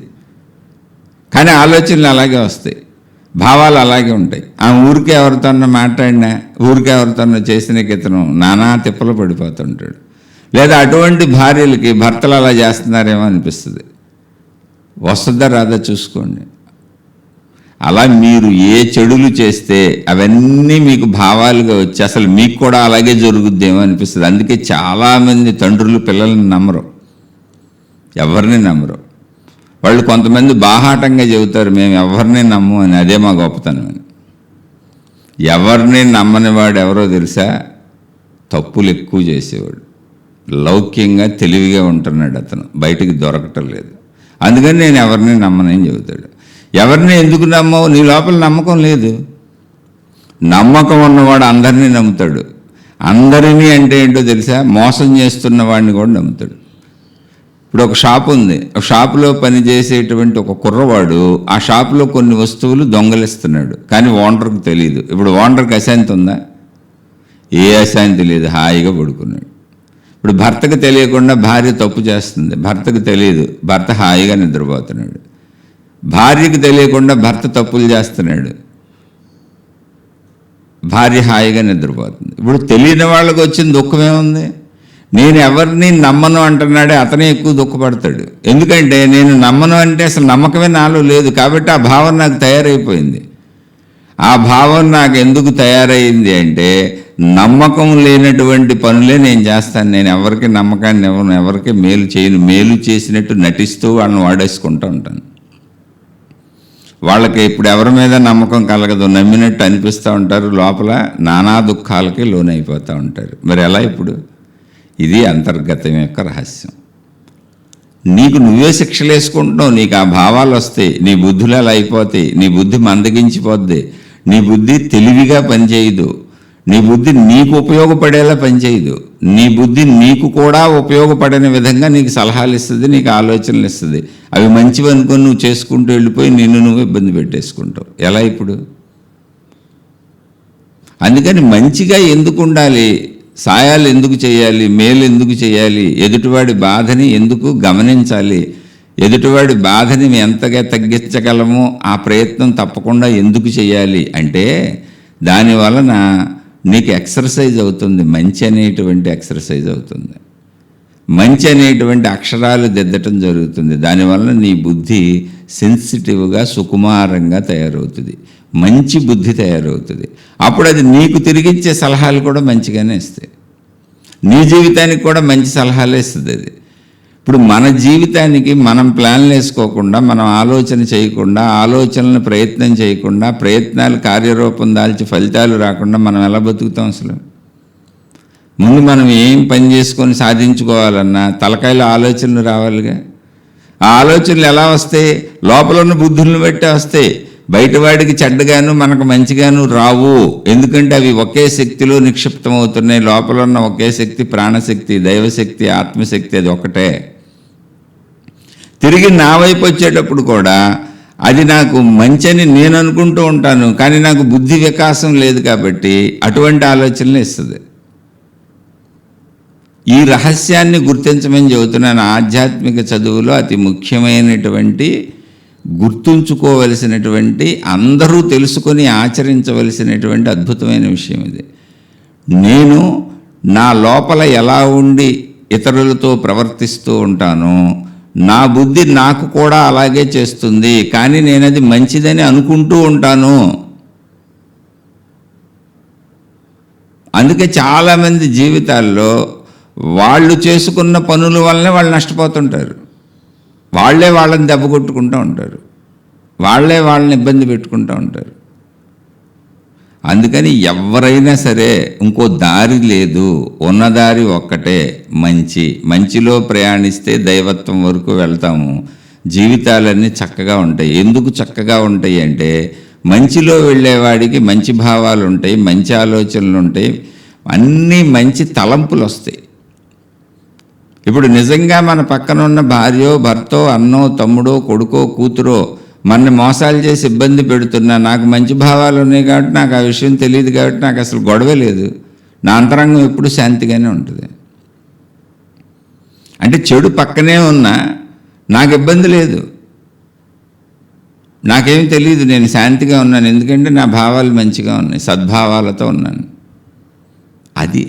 కానీ ఆలోచనలు అలాగే వస్తాయి, భావాలు అలాగే ఉంటాయి. ఆమె ఊరికే ఎవరితోనో మాట్లాడినా, ఊరికే ఎవరితోనో చేసిన ఇతను నానా తిప్పలు పడిపోతుంటాడు. లేదా అటువంటి భార్యలకి భర్తలు అలా చేస్తున్నారేమో అనిపిస్తుంది. వస్తుందా రాదా చూసుకోండి. అలా మీరు ఏ చెడులు చేస్తే అవన్నీ మీకు భావాలుగా వచ్చి అసలు మీకు కూడా అలాగే జరుగుద్దేమో అనిపిస్తుంది. అందుకే చాలామంది తండ్రులు పిల్లల్ని నమ్మరు, ఎవరిని నమ్మరు. వాళ్ళు కొంతమంది బాహాటంగా చెబుతారు, మేము ఎవరిని నమ్మము అని. అదే మా గొప్పతనం అని. ఎవరిని నమ్మని వాడు ఎవరో తెలుసా? తప్పులు ఎక్కువ చేసేవాడు, లౌక్యంగా తెలివిగా ఉంటున్నాడు, అతను బయటికి దొరకటం లేదు. అందుకని నేను ఎవరిని నమ్మనని చెబుతాడు. ఎవరిని ఎందుకు నమ్మవు? నీ లోపల నమ్మకం లేదు. నమ్మకం ఉన్నవాడు అందరినీ నమ్ముతాడు. అందరినీ అంటే ఏంటో తెలుసా? మోసం చేస్తున్న వాడిని కూడా నమ్ముతాడు. ఇప్పుడు ఒక షాప్ ఉంది, ఒక షాపులో పనిచేసేటువంటి ఒక కుర్రవాడు ఆ షాపులో కొన్ని వస్తువులు దొంగలిస్తున్నాడు, కానీ ఓనర్కి తెలియదు. ఇప్పుడు ఓనర్కి అశాంతి ఉందా? ఏ అశాంతి లేదు, హాయిగా పడుకున్నాడు. ఇప్పుడు భర్తకు తెలియకుండా భార్య తప్పు చేస్తుంది, భర్తకు తెలియదు, భర్త హాయిగా నిద్రపోతున్నాడు. భార్యకు తెలియకుండా భర్త తప్పులు చేస్తున్నాడు, భార్య హాయిగా నిద్రపోతుంది. ఇప్పుడు తెలియని వాళ్ళకి వచ్చిన దుఃఖమేముంది? నేను ఎవరిని నమ్మను అంటున్నాడే అతనే ఎక్కువ దుఃఖపడతాడు. ఎందుకంటే నేను నమ్మను అంటే అసలు నమ్మకమే నాలో లేదు, కాబట్టి ఆ భావం నాకు తయారైపోయింది. ఆ భావం నాకు ఎందుకు తయారైంది అంటే నమ్మకం లేనటువంటి పనులే నేను చేస్తాను. నేను ఎవరికి నమ్మకాన్ని ఇవ్వను, ఎవరికి మేలు చేయను. మేలు చేసినట్టు నటిస్తూ వాళ్ళని వాడేసుకుంటూ ఉంటాను. వాళ్ళకి ఇప్పుడు ఎవరి మీద నమ్మకం కలగదు, నమ్మినట్టు అనిపిస్తూ ఉంటారు, లోపల నానా దుఃఖాలకి లోనైపోతూ ఉంటారు. మరి ఎలా? ఇప్పుడు ఇది అంతర్గతం యొక్క రహస్యం. నీకు నువ్వే శిక్షలు వేసుకుంటున్నావు, నీకు ఆ భావాలు వస్తాయి, నీ బుద్ధులు అలా అయిపోతాయి, నీ బుద్ధి మందగించిపోద్ది, నీ బుద్ధి తెలివిగా పనిచేయదు, నీ బుద్ధి నీకు ఉపయోగపడేలా పనిచేయదు. నీ బుద్ధి నీకు కూడా ఉపయోగపడని విధంగా నీకు సలహాలు ఇస్తుంది, నీకు ఆలోచనలు ఇస్తుంది. అవి మంచివి అనుకొని నువ్వు చేసుకుంటూ వెళ్ళిపోయి నిన్ను నువ్వు ఇబ్బంది పెట్టేసుకుంటావు. ఎలా ఇప్పుడు? అందుకని మంచిగా ఎందుకు ఉండాలి, సాయాలు ఎందుకు చేయాలి, మేలు ఎందుకు చేయాలి, ఎదుటివాడి బాధని ఎందుకు గమనించాలి, ఎదుటివాడి బాధని ఎంతగా తగ్గించగలమో ఆ ప్రయత్నం తప్పకుండా ఎందుకు చేయాలి అంటే దానివలన నీకు ఎక్సర్సైజ్ అవుతుంది, మంచి అనేటువంటి ఎక్సర్సైజ్ అవుతుంది. మంచి అనేటువంటి అక్షరాలు దిద్దటం జరుగుతుంది. దానివల్ల నీ బుద్ధి సెన్సిటివ్గా సుకుమారంగా తయారవుతుంది, మంచి బుద్ధి తయారవుతుంది. అప్పుడు అది నీకు తిరిగిచ్చే సలహాలు కూడా మంచిగానే ఇస్తాయి, నీ జీవితానికి కూడా మంచి సలహాలే ఇస్తుంది అది. ఇప్పుడు మన జీవితానికి మనం ప్లాన్లు వేసుకోకుండా, మనం ఆలోచన చేయకుండా, ఆలోచనలను ప్రయత్నం చేయకుండా, ప్రయత్నాలు కార్యరూపం దాల్చి ఫలితాలు రాకుండా మనం ఎలా బతుకుతాం అసలు? ముందు మనం ఏం పని చేసుకొని సాధించుకోవాలన్నా తలకాయలో ఆలోచనలు రావాలిగా. ఆ ఆలోచనలు ఎలా వస్తాయి? లోపల ఉన్న బుద్ధులను బట్టే వస్తాయి. బయటవాడికి చెడ్డగాను మనకు మంచిగాను రావు. ఎందుకంటే అవి ఒకే శక్తిలో నిక్షిప్తమవుతున్నాయి. లోపల ఉన్న ఒకే శక్తి ప్రాణశక్తి, దైవశక్తి, ఆత్మశక్తి, అది ఒకటే. తిరిగి నా వైపు వచ్చేటప్పుడు కూడా అది నాకు మంచని నేను అనుకుంటూ ఉంటాను, కానీ నాకు బుద్ధి వికాసం లేదు కాబట్టి అటువంటి ఆలోచనలు ఇస్తుంది. ఈ రహస్యాన్ని గుర్తించమని చెబుతున్నాను. ఆధ్యాత్మిక చదువులో అతి ముఖ్యమైనటువంటి, గుర్తుంచుకోవలసినటువంటి, అందరూ తెలుసుకొని ఆచరించవలసినటువంటి అద్భుతమైన విషయం ఇది. నేను నా లోపల ఎలా ఉండి ఇతరులతో ప్రవర్తిస్తూ ఉంటానో నా బుద్ధి నాకు కూడా అలాగే చేస్తుంది, కానీ నేను అది మంచిదని అనుకుంటూ ఉంటాను. అందుకే చాలామంది జీవితాల్లో వాళ్ళు చేసుకున్న పనుల వల్లనే వాళ్ళు నష్టపోతుంటారు. వాళ్ళే వాళ్ళని దెబ్బ కొట్టుకుంటూ ఉంటారు, వాళ్ళే వాళ్ళని ఇబ్బంది పెట్టుకుంటూ ఉంటారు. అందుకని ఎవరైనా సరే ఇంకో దారి లేదు, ఉన్న దారి ఒక్కటే, మంచిలో ప్రయాణిస్తే దైవత్వం వరకు వెళ్తాము. జీవితాలన్నీ చక్కగా ఉంటాయి. ఎందుకు చక్కగా ఉంటాయి అంటే మంచిలో వెళ్ళేవాడికి మంచి భావాలు ఉంటాయి, మంచి ఆలోచనలు ఉంటాయి, అన్నీ మంచి తలంపులు వస్తాయి. ఇప్పుడు నిజంగా మన పక్కన ఉన్న భార్యో, భర్తో, అన్నో, తమ్ముడో, కొడుకో, కూతురో మనని మోసాలు చేసి ఇబ్బంది పెడుతున్నా, నాకు మంచి భావాలు ఉన్నాయి కాబట్టి, నాకు ఆ విషయం తెలియదు కాబట్టి నాకు అసలు గొడవ లేదు, నా అంతరంగం ఎప్పుడు శాంతిగానే ఉంటుంది. అంటే చెడు పక్కనే ఉన్నా నాకు ఇబ్బంది లేదు, నాకేం తెలియదు, నేను శాంతిగా ఉన్నాను. ఎందుకంటే నా భావాలు మంచిగా ఉన్నాయి, సద్భావాలతో ఉన్నాను. అది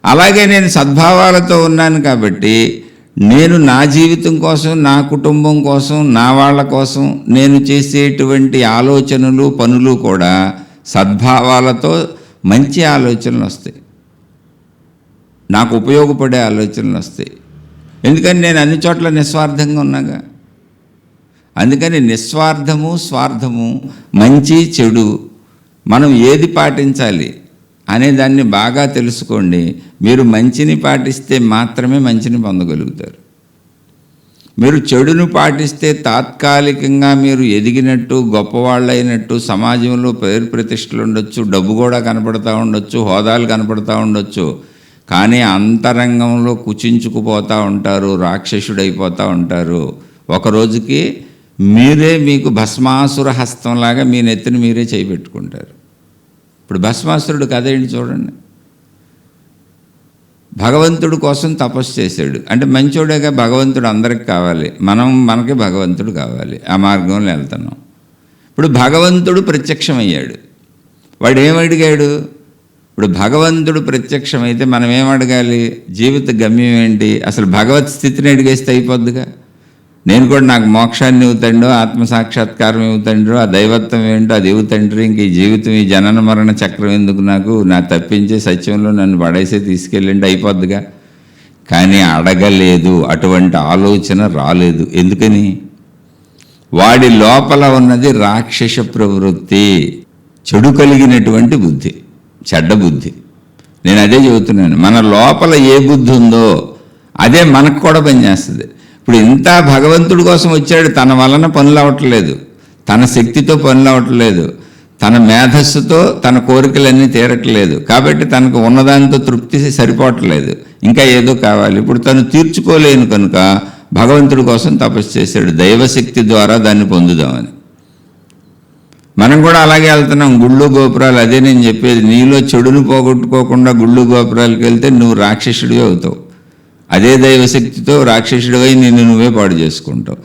అలాగే నేను సద్భావాలతో ఉన్నాను కాబట్టి నేను నా జీవితం కోసం, నా కుటుంబం కోసం, నా వాళ్ళ కోసం నేను చేసేటువంటి ఆలోచనలు, పనులు కూడా సద్భావాలతో మంచి ఆలోచనలు వస్తాయి, నాకు ఉపయోగపడే ఆలోచనలు వస్తాయి. ఎందుకని నేను అన్ని చోట్ల నిస్వార్థంగా ఉన్నాగా. అందుకని నిస్వార్థము, స్వార్థము, మంచి చెడు మనం ఏది పాటించాలి అనే దాన్ని బాగా తెలుసుకోండి. మీరు మంచిని పాటిస్తే మాత్రమే మంచిని పొందగలుగుతారు. మీరు చెడును పాటిస్తే తాత్కాలికంగా మీరు ఎదిగినట్టు, గొప్పవాళ్ళైనట్టు, సమాజంలో పేరు ప్రతిష్టలు ఉండొచ్చు, డబ్బు కూడా కనపడతా ఉండొచ్చు, హోదాలు కనపడతా ఉండొచ్చు, కానీ అంతరంగంలో కుచించుకుపోతూ ఉంటారు, రాక్షసుడైపోతూ ఉంటారు. ఒకరోజుకి మీరే మీకు భస్మాసుర హస్తంలాగా మీ నెత్తిని మీరే చేయబెట్టుకుంటారు. ఇప్పుడు భస్మాసురుడు కథ ఏంటి చూడండి. భగవంతుడు కోసం తపస్సు చేశాడు. అంటే మంచోడేగా, భగవంతుడు అందరికి కావాలి, మనకి భగవంతుడు కావాలి, ఆ మార్గంలో వెళ్తున్నాం. ఇప్పుడు భగవంతుడు ప్రత్యక్షమయ్యాడు. వాడు ఏమడిగాడు? ఇప్పుడు భగవంతుడు ప్రత్యక్షమైతే మనం ఏమడగాలి? జీవిత గమ్యం ఏంటి? అసలు భగవత్ స్థితిని అడిగేస్తే అయిపోద్దిగా. నేను కూడా నాకు మోక్షాన్ని ఇవ్వుతండో, ఆత్మసాక్షాత్కారం ఇవ్వుతండ్రో, ఆ దైవత్వం ఏంటో అది ఇవ్వుతండ్రి, ఇంక ఈ జీవితం, ఈ జనన మరణ చక్రం ఎందుకు నాకు, నా తప్పించే సత్యంలో నన్ను పడేసే తీసుకెళ్ళండి అయిపోద్దిగా. కానీ అడగలేదు, అటువంటి ఆలోచన రాలేదు. ఎందుకని? వాడి లోపల ఉన్నది రాక్షస ప్రవృత్తి, చెడు కలిగినటువంటి బుద్ధి, చెడ్డ బుద్ధి. నేను అదే చెబుతున్నాను, మన లోపల ఏ బుద్ధి ఉందో అదే మనకు కూడా పనిచేస్తుంది. ఇప్పుడు ఇంత భగవంతుడి కోసం వచ్చాడు, తన వలన పనులు అవ్వట్లేదు, తన శక్తితో పనులు అవ్వట్లేదు, తన మేధస్సుతో తన కోరికలన్నీ తీరట్లేదు, కాబట్టి తనకు ఉన్నదానితో తృప్తి సరిపోవట్లేదు, ఇంకా ఏదో కావాలి. ఇప్పుడు తను తీర్చుకోలేను కనుక భగవంతుడి కోసం తపస్సు చేశాడు, దైవశక్తి ద్వారా దాన్ని పొందుదామని. మనం కూడా అలాగే వెళ్తున్నాం, గుళ్ళు గోపురాలు. అదే నేను చెప్పేది, నీలో చెడును పోగొట్టుకోకుండా గుళ్ళు గోపురాలకు వెళ్తే నువ్వు రాక్షసుడివి అవుతావు. అదే దైవశక్తితో రాక్షసుడివై నిన్ను నువ్వే పాడు చేసుకుంటావు.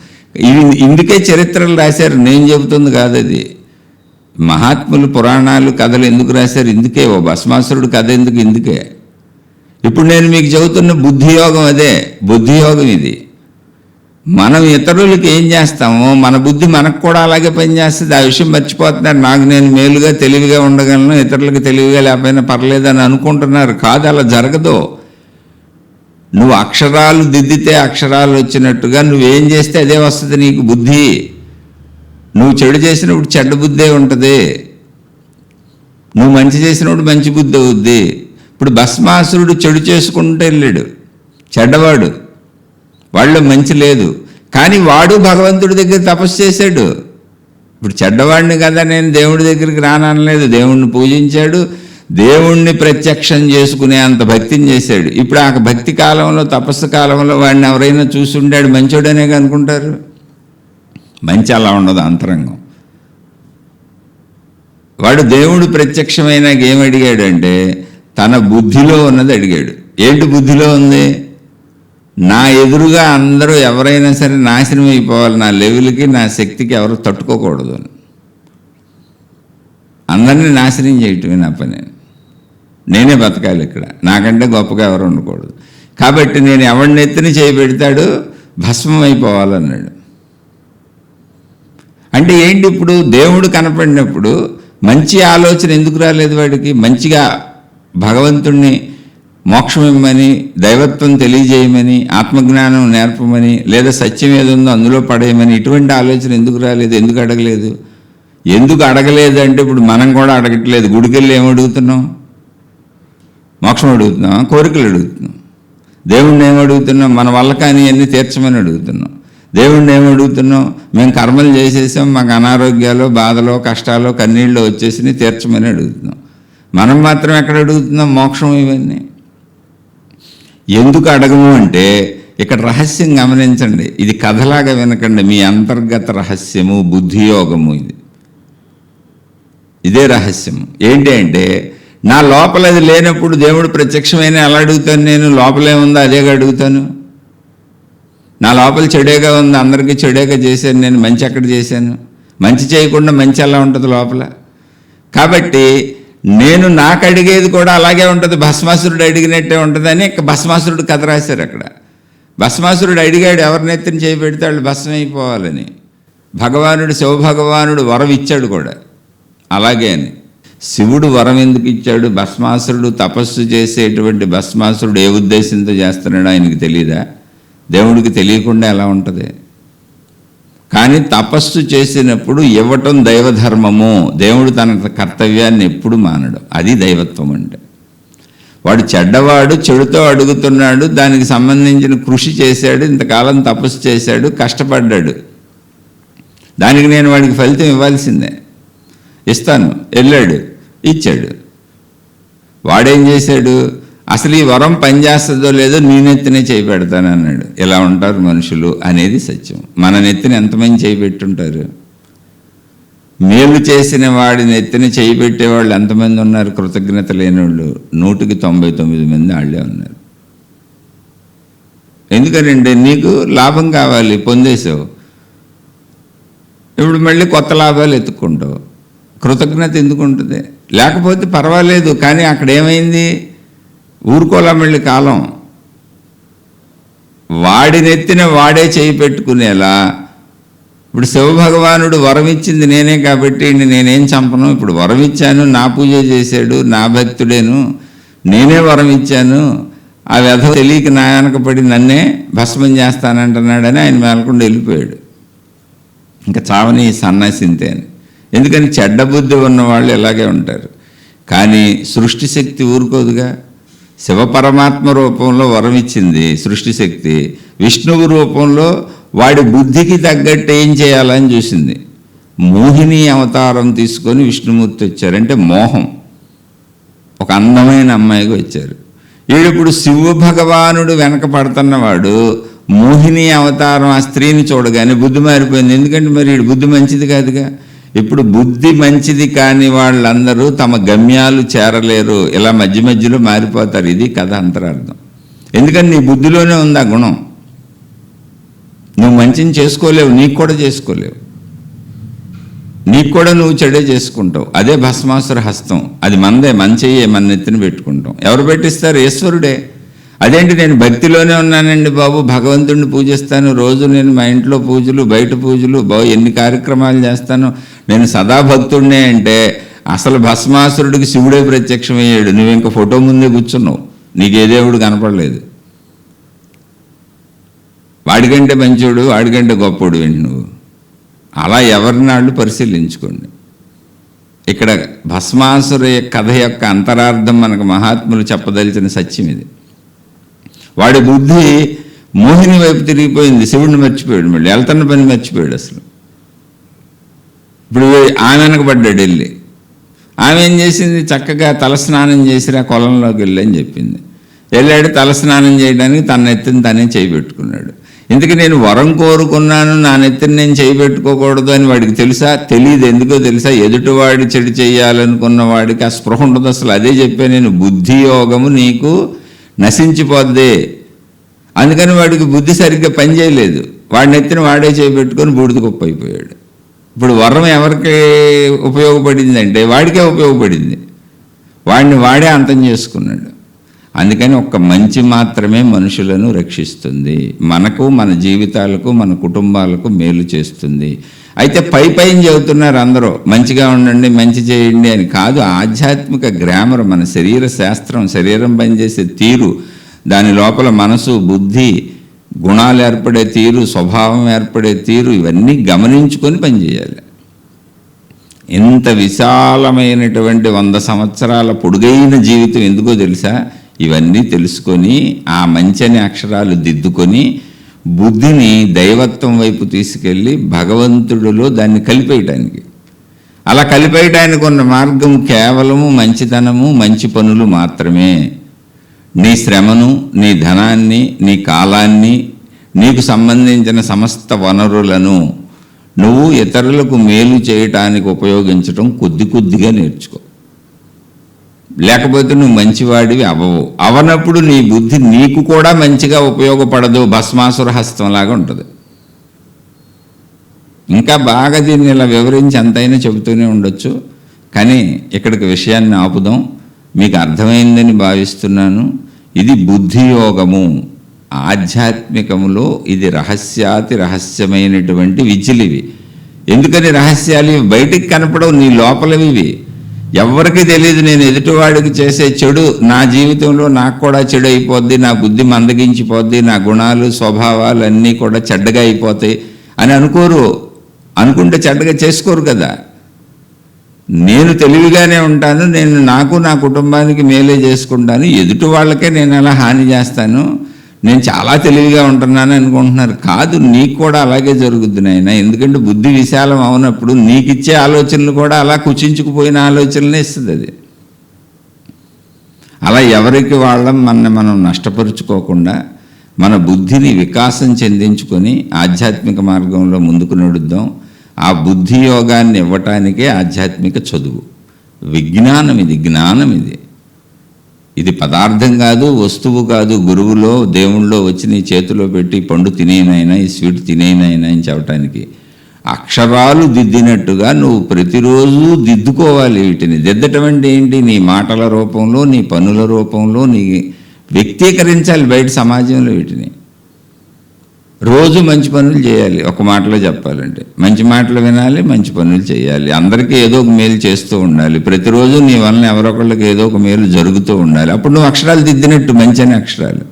ఇందుకే చరిత్రలు రాశారు, నేను చెబుతుంది కాదు అది. మహాత్ములు పురాణాలు కథలు ఎందుకు రాశారు? ఇందుకే. ఓ భస్మాసురుడు కథ ఎందుకు? ఇందుకే. ఇప్పుడు నేను మీకు చెబుతున్న బుద్ధియోగం అదే. బుద్ధియోగం ఇది. మనం ఇతరులకి ఏం చేస్తామో మన బుద్ధి మనకు కూడా అలాగే పనిచేస్తుంది. ఆ విషయం మర్చిపోతున్నారు. నాకు నేను మేలుగా తెలివిగా ఉండగలను, ఇతరులకు తెలివిగా లేకపోయినా పర్లేదని అనుకుంటున్నారు. కాదు, అలా జరగదు. నువ్వు అక్షరాలు దిద్దితే అక్షరాలు వచ్చినట్టుగా నువ్వేం చేస్తే అదే వస్తుంది నీకు బుద్ధి. నువ్వు చెడు చేసినప్పుడు చెడ్డ బుద్ధే ఉంటుంది, నువ్వు మంచి చేసినప్పుడు మంచి బుద్ధి అవుద్ది. ఇప్పుడు భస్మాసురుడు చెడు చేసుకుంటూ వెళ్ళాడు, చెడ్డవాడు, వాళ్ళు మంచి లేదు. కానీ వాడు భగవంతుడి దగ్గర తపస్సు చేశాడు. ఇప్పుడు చెడ్డవాడిని కదా నేను దేవుడి దగ్గరికి రాననలేదు, దేవుణ్ణి పూజించాడు, దేవుణ్ణి ప్రత్యక్షం చేసుకునే అంత భక్తిని చేశాడు. ఇప్పుడు ఆ భక్తి కాలంలో, తపస్సు కాలంలో వాడిని ఎవరైనా చూసి ఉండాడు మంచోడనే అనుకుంటారు. మంచి అలా ఉండదు, అంతరంగం. వాడు దేవుడు ప్రత్యక్షమైనాక ఏమడిగాడంటే తన బుద్ధిలో ఉన్నది అడిగాడు. ఏంటి బుద్ధిలో ఉంది? నా ఎదురుగా అందరూ ఎవరైనా సరే నాశనం అయిపోవాలి, నా లెవెల్కి నా శక్తికి ఎవరు తట్టుకోకూడదు అని. అందరినీ నాశనం చేయటమే నా పని, నేనే బతకాలి ఇక్కడ, నాకంటే గొప్పగా ఎవరు ఉండకూడదు. కాబట్టి నేను ఎవరిని ఎత్తుని చేయబెడతాడు భస్మం అయిపోవాలన్నాడు. అంటే ఏంటి? ఇప్పుడు దేవుడు కనపడినప్పుడు మంచి ఆలోచన ఎందుకు రాలేదు వాడికి? మంచిగా భగవంతుణ్ణి మోక్షం ఇమ్మని, దైవత్వం తెలియజేయమని, ఆత్మజ్ఞానం నేర్పమని, లేదా సత్యం ఏదుందో అందులో పడేయమని ఇటువంటి ఆలోచన ఎందుకు రాలేదు? ఎందుకు అడగలేదు? ఎందుకు అడగలేదు అంటే ఇప్పుడు మనం కూడా అడగట్లేదు. గుడికెళ్ళి ఏమడుగుతున్నాం? మోక్షం అడుగుతున్నాం, కోరికలు అడుగుతున్నాం. దేవుణ్ణి ఏమడుగుతున్నాం? మన వల్ల కానీ అన్నీ తీర్చమని అడుగుతున్నాం. దేవుణ్ణి ఏమడుగుతున్నాం? మేము కర్మలు చేసేసాం, మాకు అనారోగ్యాలు, బాధలో, కష్టాలు, కన్నీళ్ళు వచ్చేసి తీర్చమని అడుగుతున్నాం. మనం మాత్రం ఎక్కడ అడుగుతున్నాం? మోక్షం. ఇవన్నీ ఎందుకు అడగము అంటే ఇక్కడ రహస్యం గమనించండి. ఇది కథలాగా వినకండి, మీ అంతర్గత రహస్యము, బుద్ధియోగము. ఇదే రహస్యం. ఏంటి అంటే నా లోపల అది లేనప్పుడు దేవుడు ప్రత్యక్షమైన ఎలా అడుగుతాను? నేను లోపలేముందో అదేగా అడుగుతాను. నా లోపల చెడేగా ఉంది, అందరికీ చెడేగా చేశాను, నేను మంచి ఎక్కడ చేశాను? మంచి చేయకుండా మంచి ఎలా ఉంటుంది లోపల? కాబట్టి నేను నాకు అడిగేది కూడా అలాగే ఉంటుంది, భస్మాసురుడు అడిగినట్టే ఉంటుందని భస్మాసురుడు కథ రాశారు అక్కడ. భస్మాసురుడు అడిగాడు ఎవరినెత్తిని చేయబెడితే వాళ్ళు భస్మం అయిపోవాలని. భగవానుడు, శివభగవానుడు వరం ఇచ్చాడు కూడా అలాగే అని. శివుడు వరం ఎందుకు ఇచ్చాడు? భస్మాసురుడు తపస్సు చేసేటువంటి భస్మాసురుడు ఏ ఉద్దేశంతో చేస్తున్నాడో ఆయనకి తెలియదా? దేవుడికి తెలియకుండా ఎలా ఉంటుంది? కానీ తపస్సు చేసినప్పుడు ఇవ్వటం దైవధర్మము. దేవుడు తన కర్తవ్యాన్ని ఎప్పుడు మానడు. అది దైవత్వం అంటే. వాడు చెడ్డవాడు, చెడుతో అడుగుతున్నాడు, దానికి సంబంధించిన కృషి చేశాడు, ఇంతకాలం తపస్సు చేశాడు, కష్టపడ్డాడు, దానికి నేను వాడికి ఫలితం ఇవ్వాల్సిందే, ఇస్తాను, వెళ్ళాడు, ఇచ్చాడు. వాడేం చేశాడు? అసలు ఈ వరం పనిచేస్తుందో లేదో నీ నెత్తినే చేయి పెడతాను అన్నాడు. ఇలా ఉంటారు మనుషులు అనేది సత్యం. మన నెత్తిని ఎంతమంది చేయి పెట్టుంటారు? మేలు చేసిన వాడి నెత్తిని చేయి పెట్టేవాళ్ళు ఎంతమంది ఉన్నారు? కృతజ్ఞత లేని వాళ్ళు 199 మంది వాళ్ళే ఉన్నారు. ఎందుకనంటే నీకు లాభం కావాలి, పొందేసావు, ఇప్పుడు మళ్ళీ కొత్త లాభాలు ఎత్తుక్కుంటావు. కృతజ్ఞత ఎందుకు ఉంటుంది? లేకపోతే పర్వాలేదు, కానీ అక్కడ ఏమైంది? ఊరుకోలా మళ్ళీ కాలం. వాడినెత్తిన వాడే చేయి పెట్టుకునేలా. ఇప్పుడు శివభగవానుడు వరం ఇచ్చింది నేనే కాబట్టి నేనేం చంపను, ఇప్పుడు వరం ఇచ్చాను, నా పూజ చేశాడు, నా భక్తుడేను, నేనే వరం ఇచ్చాను, ఆ వ్యధ తెలియక నా వెనకపడి నన్నే భస్మం చేస్తానంటున్నాడని ఆయన మేలకుండా వెళ్ళిపోయాడు. ఇంకా చావని సన్నాసింతే అని. ఎందుకని చెడ్డ బుద్ధి ఉన్నవాళ్ళు ఇలాగే ఉంటారు. కానీ సృష్టి శక్తి ఊరుకోదుగా. శివపరమాత్మ రూపంలో వరం ఇచ్చింది సృష్టి శక్తి, విష్ణువు రూపంలో వాడి బుద్ధికి తగ్గట్టు ఏం చేయాలని చూసింది. మోహిని అవతారం తీసుకొని విష్ణుమూర్తి వచ్చారు. అంటే మోహం, ఒక అందమైన అమ్మాయిగా వచ్చారు. ఈడప్పుడు శివ భగవానుడు వెనక పడుతున్నవాడు మోహిని అవతారం ఆ స్త్రీని చూడగానే బుద్ధి మారిపోయింది. ఎందుకంటే మరి ఈడు బుద్ధి మంచిది కాదుగా. ఇప్పుడు బుద్ధి మంచిది కాని వాళ్ళందరూ తమ గమ్యాలు చేరలేరు, ఇలా మధ్య మధ్యలో మారిపోతారు. ఇది కథ అంతరార్థం. ఎందుకని నీ బుద్ధిలోనే ఉంది ఆ గుణం. నువ్వు మంచిని చేసుకోలేవు, నీకు కూడా చేసుకోలేవు, నీకు కూడా నువ్వు చెడే చేసుకుంటావు. అదే భస్మాసుర హస్తం. అది మనదే, మన చెయ్యే, మన నెత్తిన పెట్టుకుంటాం. ఎవరు పెట్టిస్తారు? ఈశ్వరుడే. అదేంటి నేను భక్తిలోనే ఉన్నానండి బాబు, భగవంతుడిని పూజిస్తాను రోజు, నేను మా ఇంట్లో పూజలు, బయట పూజలు, ఎన్ని కార్యక్రమాలు చేస్తాను, నేను సదా భక్తుడినే అంటే అసలు భస్మాసురుడికి శివుడే ప్రత్యక్షమయ్యాడు. నువ్వు ఇంకా ఫోటో ముందే కూర్చున్నావు, నీకు ఏ దేవుడు కనపడలేదు. వాడికంటే మంచోడు, వాడికంటే గొప్పోడు ఏంటి నువ్వు? అలా ఎవరినాళ్ళు పరిశీలించుకోండి. ఇక్కడ భస్మాసుర కథ యొక్క అంతరార్థం మనకు మహాత్ములు చెప్పదలిచిన సత్యం ఇది. వాడి బుద్ధి మోహిని వైపు తిరిగిపోయింది, శివుడిని మర్చిపోయాడు, మళ్ళీ వెళ్తున్న పని మర్చిపోయాడు అసలు. ఇప్పుడు ఆమె వెనకబడ్డాడు వెళ్ళి. ఆమె ఏం చేసింది? చక్కగా తలస్నానం చేసిరా కొలంలోకి వెళ్ళి అని చెప్పింది. వెళ్ళాడు తలస్నానం చేయడానికి, తన నెత్తిని తనే చేయి పెట్టుకున్నాడు. ఇందుకు నేను వరం కోరుకున్నాను, నా నెత్తిని నేను చేయి పెట్టుకోకూడదు అని వాడికి తెలుసా? తెలియదు. ఎందుకో తెలుసా? ఎదుటివాడి చెడు చేయాలనుకున్న వాడికి ఆ స్పృహ ఉండదు అసలు. అదే చెప్పే నేను, బుద్ధి యోగము నీకు నశించిపోద్ది. అందుకని వాడికి బుద్ధి సరిగ్గా పనిచేయలేదు. వాడిని ఎత్తిన వాడే చేపెట్టుకొని బూడిద కుప్ప అయిపోయాడు. ఇప్పుడు వరం ఎవరికి ఉపయోగపడిందంటే వాడికే ఉపయోగపడింది. వాడిని వాడే అంతం చేసుకున్నాడు. అందుకని ఒక్క మంచి మాత్రమే మనుషులను రక్షిస్తుంది, మనకు, మన జీవితాలకు, మన కుటుంబాలకు మేలు చేస్తుంది. అయితే పైన చెబుతున్నారు అందరూ మంచిగా ఉండండి, మంచి చేయండి అని. కాదు, ఆధ్యాత్మిక గ్రామర్, మన శరీర శాస్త్రం, శరీరం పనిచేసే తీరు, దాని లోపల మనసు, బుద్ధి, గుణాలు ఏర్పడే తీరు, స్వభావం ఏర్పడే తీరు, ఇవన్నీ గమనించుకొని పనిచేయాలి. ఇంత విశాలమైనటువంటి 100 సంవత్సరాల పొడుగైన జీవితం ఎందుకో తెలుసా? ఇవన్నీ తెలుసుకొని ఆ మంచి అనే అక్షరాలు దిద్దుకొని బుద్ధిని దైవత్వం వైపు తీసుకెళ్ళి భగవంతుడిలో దాన్ని కలిపేయటానికి. అలా కలిపేయటానికి ఉన్న మార్గం కేవలము మంచితనము, మంచి పనులు మాత్రమే. నీ శ్రమను, నీ ధనాన్ని, నీ కాలాన్ని, నీకు సంబంధించిన సమస్త వనరులను నువ్వు ఇతరులకు మేలు చేయటానికి ఉపయోగించడం కొద్ది కొద్దిగా నేర్చుకో. లేకపోతే నువ్వు మంచివాడివి అవ్వవు. అవనప్పుడు నీ బుద్ధి నీకు కూడా మంచిగా ఉపయోగపడదు, భస్మాసుర హస్తంలాగా ఉంటుంది. ఇంకా బాగా దీన్ని ఇలా వివరించి ఎంతైనా చెబుతూనే ఉండొచ్చు, కానీ ఇక్కడికి విషయాన్ని ఆపుదాం. మీకు అర్థమైందని భావిస్తున్నాను. ఇది బుద్ధి యోగము. ఆధ్యాత్మికములో ఇది రహస్యాతి రహస్యమైనటువంటి విద్యలివి. ఎందుకని రహస్యాలు? ఇవి బయటికి కనపడవు, నీ లోపలవి ఇవి. ఎవరికి తెలియదు. నేను ఎదుటివాడికి చేసే చెడు నా జీవితంలో నాకు కూడా చెడు అయిపోద్ది, నా బుద్ధి మందగించిపోద్ది, నా గుణాలు, స్వభావాలు అన్నీ కూడా చెడ్డగా అయిపోతాయి అని అనుకోరు. అనుకుంటే చెడ్డగా చేసుకోరు కదా. నేను తెలివిగానే ఉంటాను, నేను నాకు, నా కుటుంబానికి మేలే చేసుకుంటాను, ఎదుటి వాళ్ళకే నేను అలా హాని చేస్తాను, నేను చాలా తెలివిగా ఉంటున్నాను అనుకుంటున్నారు. కాదు, నీకు కూడా అలాగే జరుగుద్ది నాయన. ఎందుకంటే బుద్ధి విశాలం అవునప్పుడు నీకు ఇచ్చే ఆలోచనలు కూడా అలా కుచించుకుపోయిన ఆలోచనలే ఇస్తుంది అది. అలా ఎవరికి వాళ్ళం మనం నష్టపరుచుకోకుండా మన బుద్ధిని వికాసం చెందించుకొని ఆధ్యాత్మిక మార్గంలో ముందుకు నడుద్దాం. ఆ బుద్ధి యోగాన్ని ఇవ్వటానికే ఆధ్యాత్మిక చదువు. విజ్ఞానం ఇది, జ్ఞానం ఇది. ఇది పదార్థం కాదు, వస్తువు కాదు. గురువులో, దేవుళ్ళో వచ్చి నీ చేతిలో పెట్టి పండు తినేనైనా, ఈ స్వీట్ తినేనైనా అని చెప్పటానికి అక్షరాలు దిద్దినట్టుగా నువ్వు ప్రతిరోజు దిద్దుకోవాలి. వీటిని దిద్దటం అంటే ఏంటి? నీ మాటల రూపంలో, నీ పనుల రూపంలో నీ వ్యక్తీకరించాలి బయట సమాజంలో. వీటిని రోజు మంచి పనులు చేయాలి. ఒక మాటలో చెప్పాలంటే మంచి మాటలు వినాలి, మంచి పనులు చేయాలి, అందరికీ ఏదో ఒక మేలు చేస్తూ ఉండాలి. ప్రతిరోజు నీ వలన ఎవరొకళ్ళకి ఏదో ఒక మేలు జరుగుతూ ఉండాలి. అప్పుడు నువ్వు అక్షరాలు దిద్దినట్టు, మంచి అనే అక్షరాలు.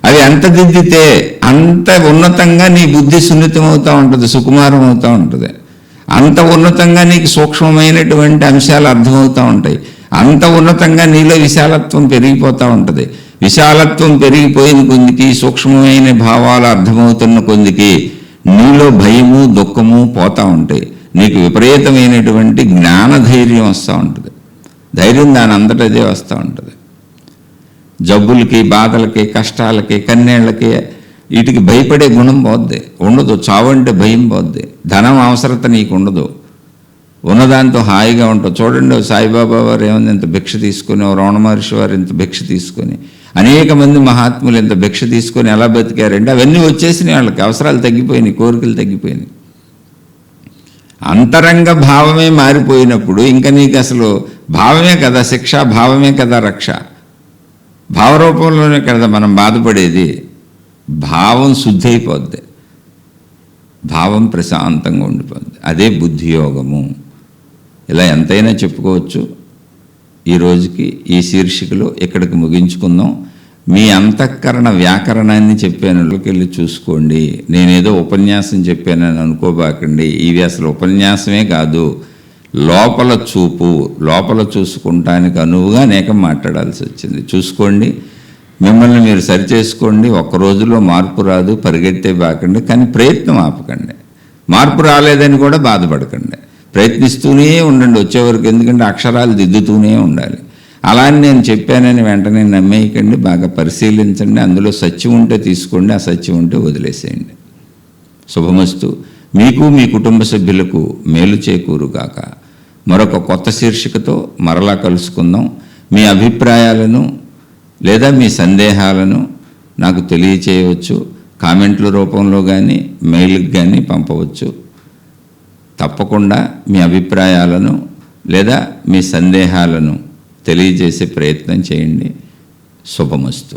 అవి ఎంత దిద్దితే అంత ఉన్నతంగా నీ బుద్ధి సున్నితం అవుతూ ఉంటుంది, సుకుమారం అవుతూ ఉంటుంది. అంత ఉన్నతంగా నీకు సూక్ష్మమైనటువంటి అంశాలు అర్థమవుతూ ఉంటాయి. అంత ఉన్నతంగా నీలో విశాలత్వం పెరిగిపోతూ ఉంటుంది. విశాలత్వం పెరిగిపోయిన కొద్దికి, సూక్ష్మమైన భావాలు అర్థమవుతున్న కొద్దికి నీలో భయము దుఃఖము పోతూ ఉంటాయి. నీకు విపరీతమైనటువంటి జ్ఞానధైర్యం వస్తూ ఉంటుంది. ధైర్యం దాని అంతటదే వస్తూ ఉంటుంది. జబ్బులకి, బాధలకి, కష్టాలకి, కన్నీళ్ళకి వీటికి భయపడే గుణం పోద్ది, ఉండదు. చావంటే భయం పోద్ది. ధనం అవసరత నీకు ఉండదు. ఉన్నదాంతో హాయిగా ఉంటావు. చూడండి, సాయిబాబా వారు ఏమైంది ఇంత భిక్ష తీసుకొని, రమణ మహర్షి వారు ఇంత భిక్ష తీసుకొని, అనేక మంది మహాత్ములు ఇంత భిక్ష తీసుకొని ఎలా బతికారంటే అవన్నీ వచ్చేసినాయి. వాళ్ళకి అవసరాలు తగ్గిపోయినాయి, కోరికలు తగ్గిపోయినాయి. అంతరంగ భావమే మారిపోయినప్పుడు ఇంకా నీకు అసలు భావమే కదా శిక్ష, భావమే కదా రక్ష. భావరూపంలోనే కదా మనం బాధపడేది. భావం శుద్ధి అయిపోద్ది, భావం ప్రశాంతంగా ఉండిపోద్ది. అదే బుద్ధియోగము. ఇలా ఎంతైనా చెప్పుకోవచ్చు. ఈ రోజుకి ఈ శీర్షికలో ఇక్కడికి ముగించుకుందాం. మీ అంతఃకరణ వ్యాకరణాన్ని చెప్పానులోకి వెళ్ళి చూసుకోండి. నేనేదో ఉపన్యాసం చెప్పానని అనుకోబాకండి. ఇవి అసలు ఉపన్యాసమే కాదు, లోపల చూపు. లోపల చూసుకుంటానికి అనువుగా అనేకం మాట్లాడాల్సి వచ్చింది. చూసుకోండి, మిమ్మల్ని మీరు సరిచేసుకోండి. ఒక్క రోజులో మార్పు రాదు, పరిగెత్తే బాకండి. కానీ ప్రయత్నం ఆపకండి. మార్పు రాలేదని కూడా బాధపడకండి, ప్రయత్నిస్తూనే ఉండండి వచ్చేవరకు. ఎందుకంటే అక్షరాలు దిద్దుతూనే ఉండాలి. అలా అని నేను చెప్పానని వెంటనే నమ్మేయకండి, బాగా పరిశీలించండి. అందులో సత్యం ఉంటే తీసుకోండి, అసత్యం ఉంటే వదిలేసేయండి. శుభమస్తు. మీకు మీ కుటుంబ సభ్యులకు మేలు చేకూరుగాక. మరొక కొత్త శీర్షికతో మరలా కలుసుకుందాం. మీ అభిప్రాయాలను లేదా మీ సందేహాలను నాకు తెలియచేయవచ్చు. కామెంట్ల రూపంలో కానీ మెయిల్కి కానీ పంపవచ్చు. తప్పకుండా మీ అభిప్రాయాలను లేదా మీ సందేహాలను తెలియజేసే ప్రయత్నం చేయండి. శుభమస్తు.